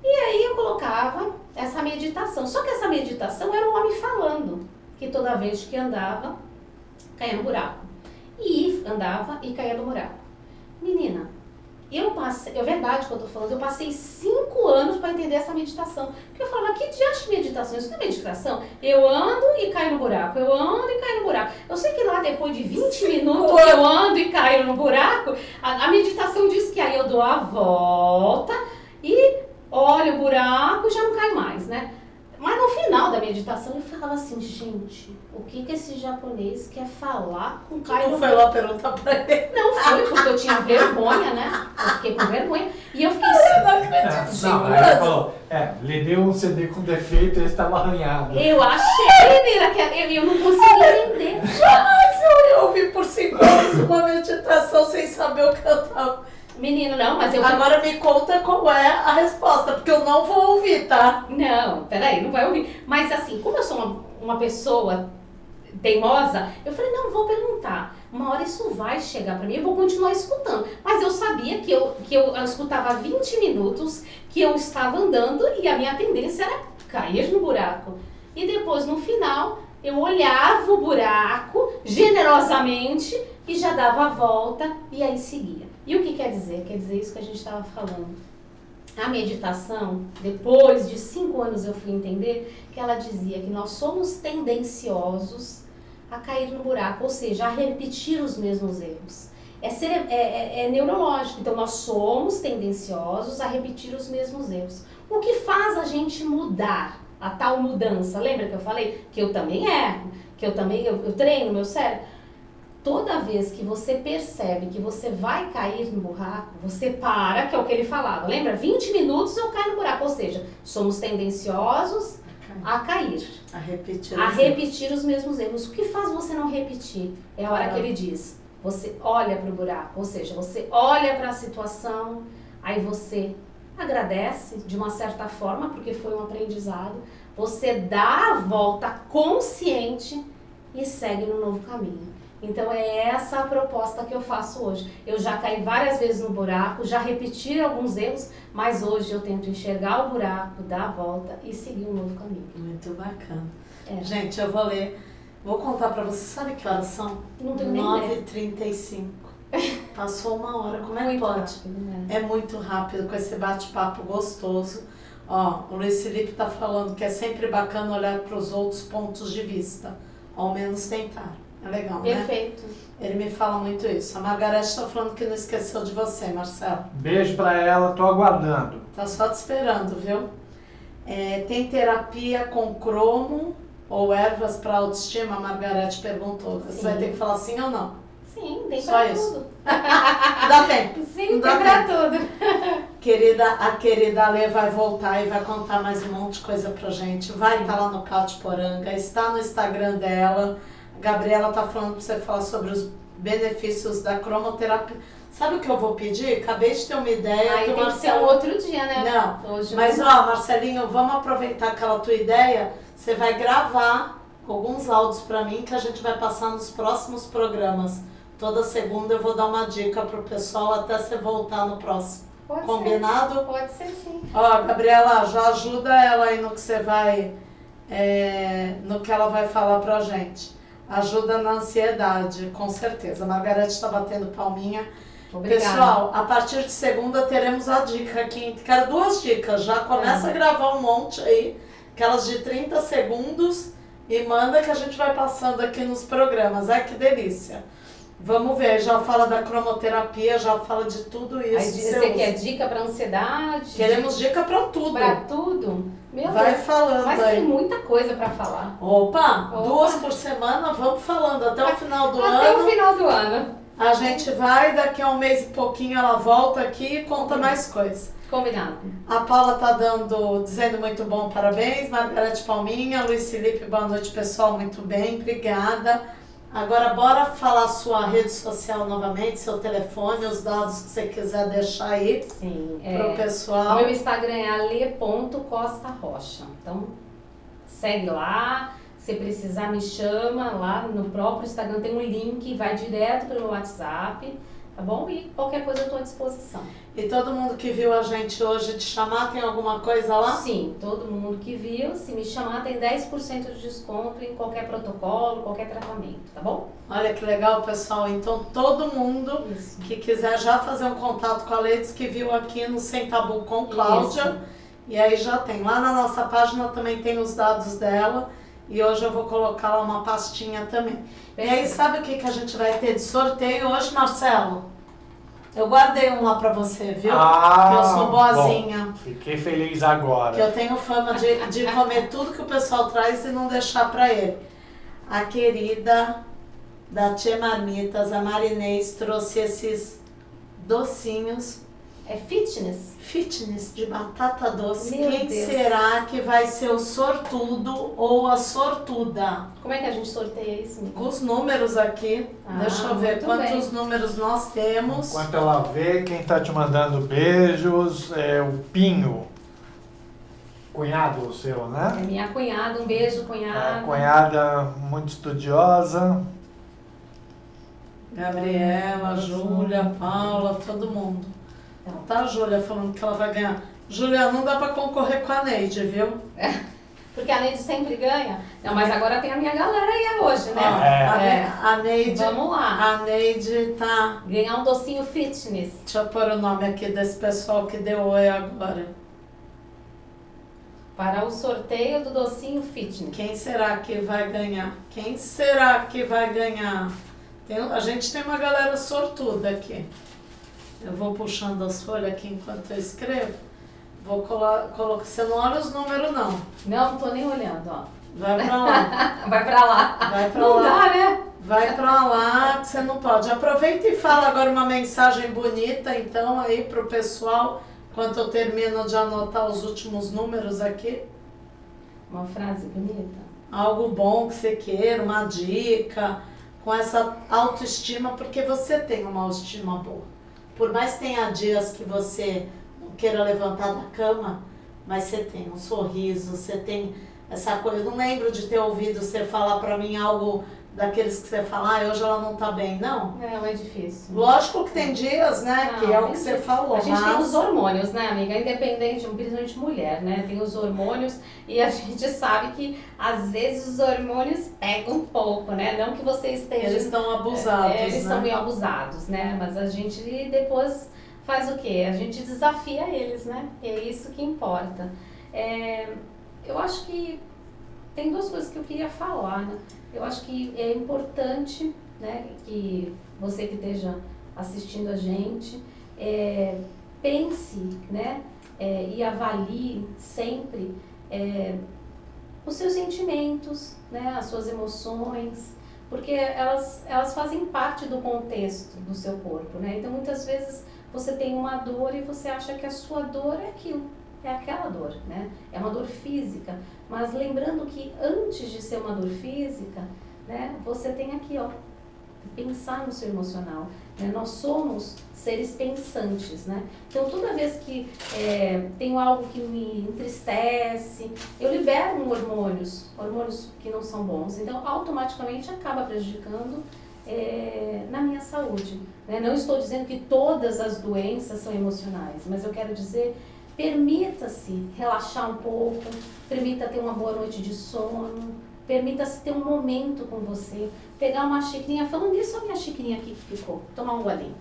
E aí eu colocava essa meditação. Só que essa meditação era um homem falando. Que toda vez que andava, caía no buraco. E andava e caía no buraco. Menina, eu passei, é verdade que eu tô falando, eu passei 5 anos para entender essa meditação. Porque eu falava, que diacho de meditação? Isso não é meditação? Eu ando e caio no buraco, eu ando e caio no buraco. Eu sei que lá depois de 20 minutos que eu ando e caio no buraco, a meditação diz que aí eu dou a volta e olho o buraco e já não caio mais, né? Mas no final da meditação eu falava assim, gente, o que esse japonês quer falar com o Caio? Não foi lá perguntar pra ele. Não foi, porque eu tinha vergonha, né? Eu fiquei com vergonha. E eu fiquei assim, não acredito. Aí ele falou, lhe deu um CD com defeito e ele estava arranhado. Eu achei, menina, que eu não conseguia entender. Jamais eu ia ouvir por 5 anos uma meditação sem saber o que eu tava. Menino, não, mas eu... Agora me conta qual é a resposta, porque eu não vou ouvir, tá? Não, peraí, não vai ouvir. Mas assim, como eu sou uma pessoa teimosa, eu falei, não, vou perguntar. Uma hora isso vai chegar pra mim, eu vou continuar escutando. Mas eu sabia que eu escutava 20 minutos, que eu estava andando e a minha tendência era cair no buraco. E depois, no final, eu olhava o buraco generosamente e já dava a volta e aí seguia. E o que quer dizer? Quer dizer isso que a gente estava falando. A meditação, depois de 5 anos eu fui entender que ela dizia que nós somos tendenciosos a cair no buraco, ou seja, a repetir os mesmos erros. É neurológico, então nós somos tendenciosos a repetir os mesmos erros. O que faz a gente mudar, a tal mudança? Lembra que eu falei que eu também erro, que eu treino meu cérebro? Toda vez que você percebe que você vai cair no buraco, você para, que é o que ele falava. Lembra? 20 minutos eu caio no buraco. Ou seja, somos tendenciosos a cair. A repetir os mesmos erros. O que faz você não repetir? É a hora que ele diz. Você olha para o buraco. Ou seja, você olha para a situação, aí você agradece de uma certa forma, porque foi um aprendizado. Você dá a volta consciente e segue no novo caminho. Então é essa a proposta que eu faço hoje. Eu já caí várias vezes no buraco, já repeti alguns erros, mas hoje eu tento enxergar o buraco, dar a volta e seguir um novo caminho. Muito bacana. Gente, eu vou contar pra vocês, sabe que horas são? Não tenho nem ideia. 9h35. Passou 1 hora, como é que pode? Rápido, né? É muito rápido com esse bate-papo gostoso. Ó, o Luiz Felipe tá falando que é sempre bacana olhar para os outros pontos de vista, ao menos tentar. É legal, né? Perfeito. Ele me fala muito isso. A Margarete está falando que não esqueceu de você, Marcelo. Beijo pra ela, tô aguardando. Tá só te esperando, viu? Tem terapia com cromo ou ervas para autoestima? A Margarete perguntou. Você vai ter que falar sim ou não. Sim, tem Só pra isso. tudo. Dá tempo. Sim, Não dá tem pra tempo. tudo. A querida Ale vai voltar e vai contar mais um monte de coisa pra gente. Vai estar lá no Cautiporanga, está no Instagram dela. A Gabriela tá falando pra você falar sobre os benefícios da cromoterapia. Sabe o que eu vou pedir? Acabei de ter uma ideia. Aí que o tem que ser Marcelo... um outro dia, né? Não, Hoje mas não. ó, Marcelinho, vamos aproveitar aquela tua ideia. Você vai gravar alguns áudios pra mim que a gente vai passar nos próximos programas. Toda segunda eu vou dar uma dica pro pessoal até você voltar no próximo. Pode Combinado? ser. Pode ser sim. Ó, Gabriela, já ajuda ela aí no que você vai, no que ela vai falar pra gente. Ajuda na ansiedade, com certeza. A Margarete está batendo palminha. Obrigada. Pessoal, a partir de segunda teremos a dica aqui. Quero 2 dicas. Já começa a gravar um monte aí, aquelas de 30 segundos, e manda que a gente vai passando aqui nos programas. Ai, que delícia. Vamos ver, já fala da cromoterapia, já fala de tudo isso. Aí você quer dica pra ansiedade? Queremos dica pra tudo. Pra tudo? Meu Vai Deus. falando Mas aí. tem muita coisa pra falar. Opa, Opa. 2 por semana, vamos falando. Até o final do Até ano. o final do ano. A gente vai, daqui a um mês e pouquinho ela volta aqui e conta mais coisas. Combinado. A Paula tá dizendo muito bom, parabéns. Margarete Palminha, Luiz Felipe, boa noite pessoal, muito bem, obrigada. Agora bora falar sua rede social novamente, seu telefone, os dados que você quiser deixar aí Sim. pro O pessoal. meu Instagram é ale.costarocha. Então, segue lá. Se precisar, me chama. Lá no próprio Instagram tem um link, vai direto pro meu WhatsApp. Tá bom? E qualquer coisa eu tô à disposição. E todo mundo que viu a gente hoje te chamar, tem alguma coisa lá? Sim, todo mundo que viu, se me chamar, tem 10% de desconto em qualquer protocolo, qualquer tratamento, tá bom? Olha que legal, pessoal. Então, todo mundo Isso. que quiser já fazer um contato com a Leides, que viu aqui no Sem Tabu com Cláudia. Isso. E aí já tem. Lá na nossa página também tem os dados dela. E hoje eu vou colocar lá uma pastinha também. E aí, sabe o que a gente vai ter de sorteio hoje, Marcelo? Eu guardei um lá pra você, viu? Ah, que eu sou boazinha. bom, fiquei feliz agora. Que eu tenho fama de comer tudo que o pessoal traz e não deixar pra ele. A querida da Tia Marmitas, a Marinês, trouxe esses docinhos É fitness? fitness de batata doce. Meu Quem Deus. será que vai ser o sortudo ou a sortuda? Como é que a gente sorteia isso? Mica? Os números aqui, Ah, deixa eu ver muito quantos bem. números nós temos. Enquanto ela vê, quem tá te mandando beijos é o Pinho. Cunhado seu, É né? minha cunhada, um beijo, A cunhada. cunhada muito estudiosa. Gabriela, Júlia, Paula, todo mundo. Então. Tá a Júlia falando que ela vai ganhar. Júlia, não dá pra concorrer com a Neide, viu? Porque a Neide sempre ganha. Não, mas agora tem a minha galera aí hoje, Ó, né? a Neide, Vamos lá. a Neide tá... Ganhar um docinho fitness. Deixa eu pôr o nome aqui desse pessoal que deu oi agora. Para o sorteio do docinho fitness. Quem será que vai ganhar? Quem será que vai ganhar? A gente tem uma galera sortuda aqui. Eu vou puxando as folhas aqui enquanto eu escrevo. Vou colocar. Você não olha os números, não. Não tô nem olhando, ó. Vai pra lá. Vai pra lá. Vai pra Não lá. dá, né? Vai pra lá que você não pode. Aproveita e fala agora uma mensagem bonita, então, aí pro pessoal, enquanto eu termino de anotar os últimos números aqui. Uma frase bonita. Algo bom que você queira, uma dica, com essa autoestima, porque você tem uma autoestima boa. Por mais que tenha dias que você não queira levantar da cama, mas você tem um sorriso, você tem essa coisa. Eu não lembro de ter ouvido você falar pra mim algo daqueles que você fala, hoje ela não tá bem, não. Não, é difícil. Lógico que tem dias, né, que Não, é o tem que você dias. falou. A gente tem mas- os hormônios, né, amiga? Independente, principalmente mulher, né? Tem os hormônios e a gente sabe que às vezes os hormônios pegam um pouco, né? Não que você esteja. Eles estão abusados, Eles né? são meio abusados, né? Mas a gente depois faz o quê? A gente desafia eles, né? É isso que importa. Eu acho que tem duas coisas que eu queria falar, né? Eu acho que é importante, né, que você que esteja assistindo a gente, pense, né, e avalie sempre os seus sentimentos, né, as suas emoções, porque elas fazem parte do contexto do seu corpo, né? Então muitas vezes você tem uma dor e você acha que a sua dor é aquilo, é aquela dor, né? É uma dor física, mas lembrando que antes de ser uma dor física, né, você tem aqui, ó, pensar no seu emocional, né? Nós somos seres pensantes, né? Então toda vez que tenho algo que me entristece, eu libero hormônios que não são bons, então automaticamente acaba prejudicando na minha saúde, né? Não estou dizendo que todas as doenças são emocionais, mas eu quero dizer, permita-se relaxar um pouco, permita ter uma boa noite de sono, permita-se ter um momento com você, pegar uma xicrinha, falando nisso, a minha xicrinha aqui que ficou, tomar um golinho.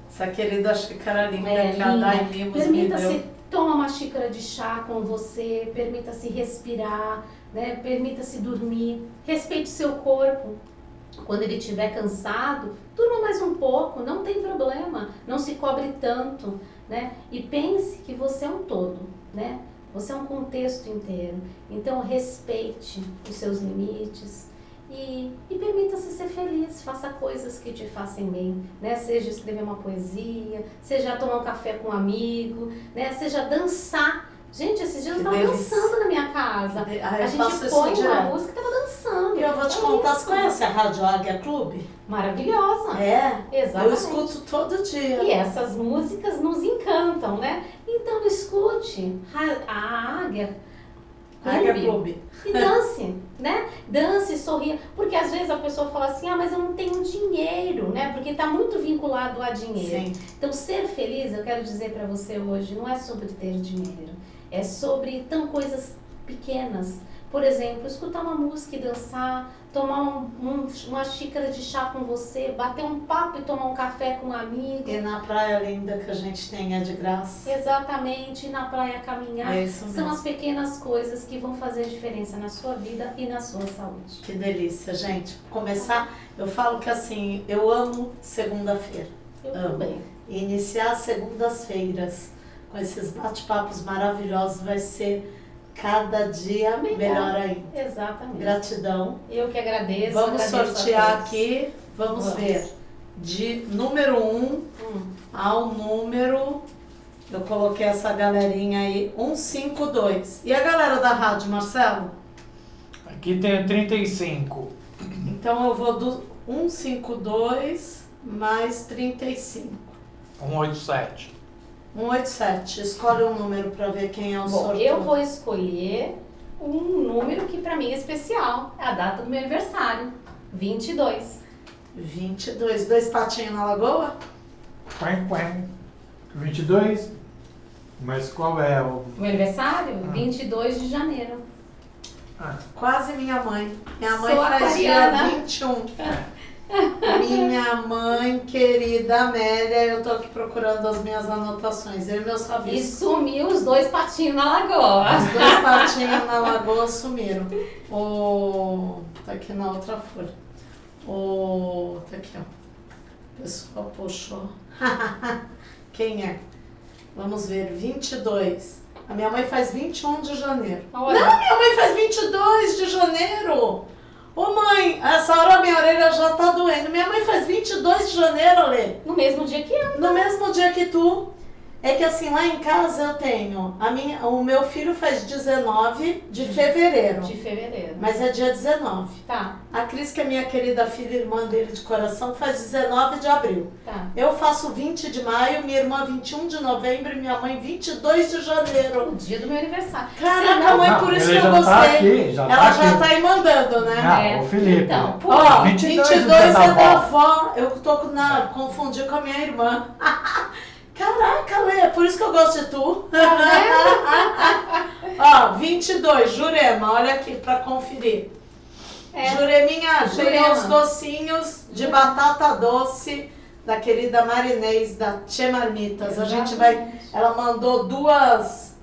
Essa querida xícara linda que a Dai Mimos me deu. Permita-se tomar uma xícara de chá com você, permita-se respirar, né? Permita-se dormir, respeite o seu corpo. Quando ele estiver cansado, durma mais um pouco, não tem problema, não se cobre tanto, né? E pense que você é um todo, né? Você é um contexto inteiro, então respeite os seus limites e permita-se ser feliz, faça coisas que te façam bem, né? Seja escrever uma poesia, seja tomar um café com um amigo, né? Seja dançar. Gente, esses dias eu estava dançando na minha casa, a gente põe uma música e estava dançando. E eu vou te contar, você conhece a Rádio Águia Clube? Maravilhosa. Exatamente. Eu escuto todo dia. E essas músicas nos encantam, né? Então escute a Águia Clube. E dance, né? Dance, sorria. Porque às vezes a pessoa fala assim, mas eu não tenho dinheiro, né? Porque está muito vinculado a dinheiro. Sim. Então ser feliz, eu quero dizer para você hoje, não é sobre ter dinheiro. É sobre tão coisas pequenas. Por exemplo, escutar uma música e dançar, tomar uma xícara de chá com você, bater um papo e tomar um café com um amigo. E na praia linda que a gente tem é de graça. Exatamente, ir na praia caminhar. É isso mesmo. São as pequenas coisas que vão fazer diferença na sua vida e na sua saúde. Que delícia, gente. Começar, eu falo que assim, eu amo segunda-feira. Eu amo. também. E iniciar segundas-feiras com esses bate-papos maravilhosos vai ser cada dia melhor ainda. Exatamente. Gratidão. Eu que agradeço. Vamos agradeço sortear aqui, vamos ver. De número 1 ao número, eu coloquei essa galerinha aí, 152. E a galera da rádio, Marcelo? Aqui tem 35. Então eu vou do 152 mais 35. 187. 187. Escolhe um número para ver quem é o sorteio. Eu vou escolher um número que para mim é especial. É a data do meu aniversário. 22. 22. 2 patinhos na lagoa? 22? Mas qual é o... Meu aniversário? 22 de janeiro. Quase minha mãe. Minha mãe Sou faz aquariana. dia 21. Minha mãe querida Amélia, eu tô aqui procurando as minhas anotações, eu e meus E rabiscos. sumiu os 2 patinhos na lagoa. Os 2 patinhos na lagoa sumiram. Tá aqui na outra folha. Tá aqui, ó. O pessoal puxou. Quem é? Vamos ver, 22. A minha mãe faz 21 de janeiro. Olha. Não, minha mãe faz 22 de janeiro. Ô mãe, essa hora minha orelha já tá doendo. Minha mãe faz 22 de janeiro, Lê. No mesmo dia que eu. No mesmo dia que tu. É que assim, lá em casa eu tenho, o meu filho faz 19 de fevereiro. De fevereiro. Mas é dia 19. Tá, A Cris, que é minha querida filha e irmã dele de coração, faz 19 de abril. tá. Eu faço 20 de maio, minha irmã 21 de novembro e minha mãe 22 de janeiro. O dia do meu aniversário. Caraca, mãe, por isso que eu ele já tá gostei. aqui, já Ela tá já aqui. tá aí mandando, né? Ah, o Felipe. Então, pô, Ó, 22 22 é da é da avó. avó. Eu tô confundi com a minha irmã. Caraca, Lê, por isso que eu gosto de tu. Ó, 22, Jurema, olha aqui pra conferir. Jureminha, ganhou Jurema. os docinhos de batata doce da querida Marinês, da Tchê Marmitas. A gente vai... Ela mandou duas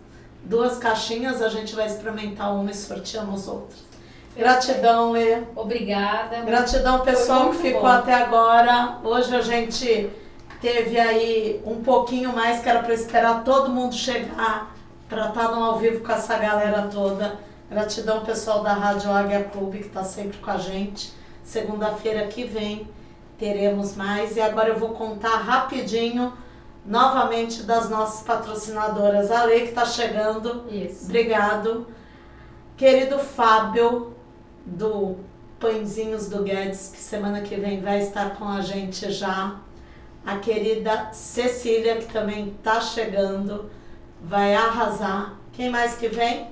2 caixinhas, a gente vai experimentar uma e sorteamos outras. Gratidão, Lê. Obrigada. Gratidão, pessoal, que ficou bom. até agora. Hoje a gente teve aí um pouquinho mais, que era para esperar todo mundo chegar, para estar no ao vivo com essa galera toda. Gratidão, pessoal da Rádio Águia Clube, que está sempre com a gente. Segunda-feira que vem teremos mais. E agora eu vou contar rapidinho, novamente, das nossas patrocinadoras. A Lê, que está chegando. Isso. Obrigado. Querido Fábio, do Pãezinhos do Guedes, que semana que vem vai estar com a gente já. A querida Cecília, que também está chegando, vai arrasar. Quem mais que vem?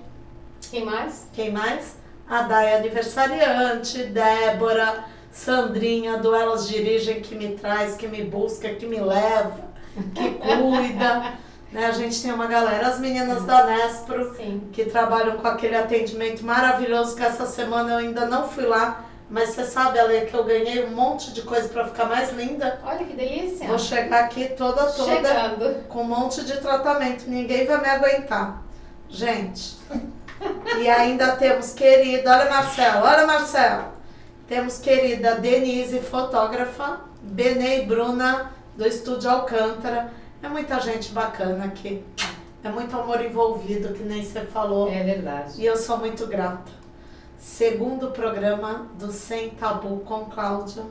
Quem mais? Quem mais? A Day aniversariante, Débora, Sandrinha, do Elas Dirigem, que me traz, que me busca, que me leva, que cuida. Né? A gente tem uma galera, as meninas da Nespro, Sim. que trabalham com aquele atendimento maravilhoso, que essa semana eu ainda não fui lá, mas você sabe, Ale, que eu ganhei um monte de coisa para ficar mais linda. Olha que delícia. Vou chegar aqui toda Chegando. com um monte de tratamento, ninguém vai me aguentar. Gente, e ainda temos querida, olha Marcelo, temos querida Denise, fotógrafa, Benê e Bruna, do Estúdio Alcântara. É muita gente bacana aqui, é muito amor envolvido, que nem você falou. É verdade. E eu sou muito grata. Segundo programa do Sem Tabu com Cláudia.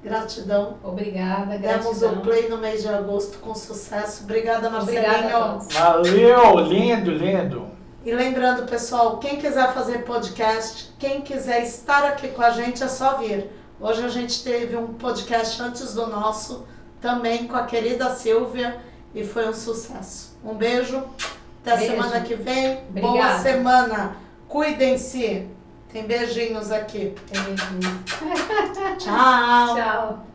Gratidão. Obrigada, Demos gratidão. o play no mês de agosto com sucesso. Obrigada, Marcelinho. Obrigada a todos. Valeu, lindo, lindo. E lembrando, pessoal, quem quiser fazer podcast, quem quiser estar aqui com a gente, é só vir. Hoje a gente teve um podcast antes do nosso, também com a querida Silvia, e foi um sucesso. Um beijo, até Beijo. semana que vem. Obrigada. Boa semana. Cuidem-se. Tem beijinhos aqui. Beijinho. Tchau. Tchau.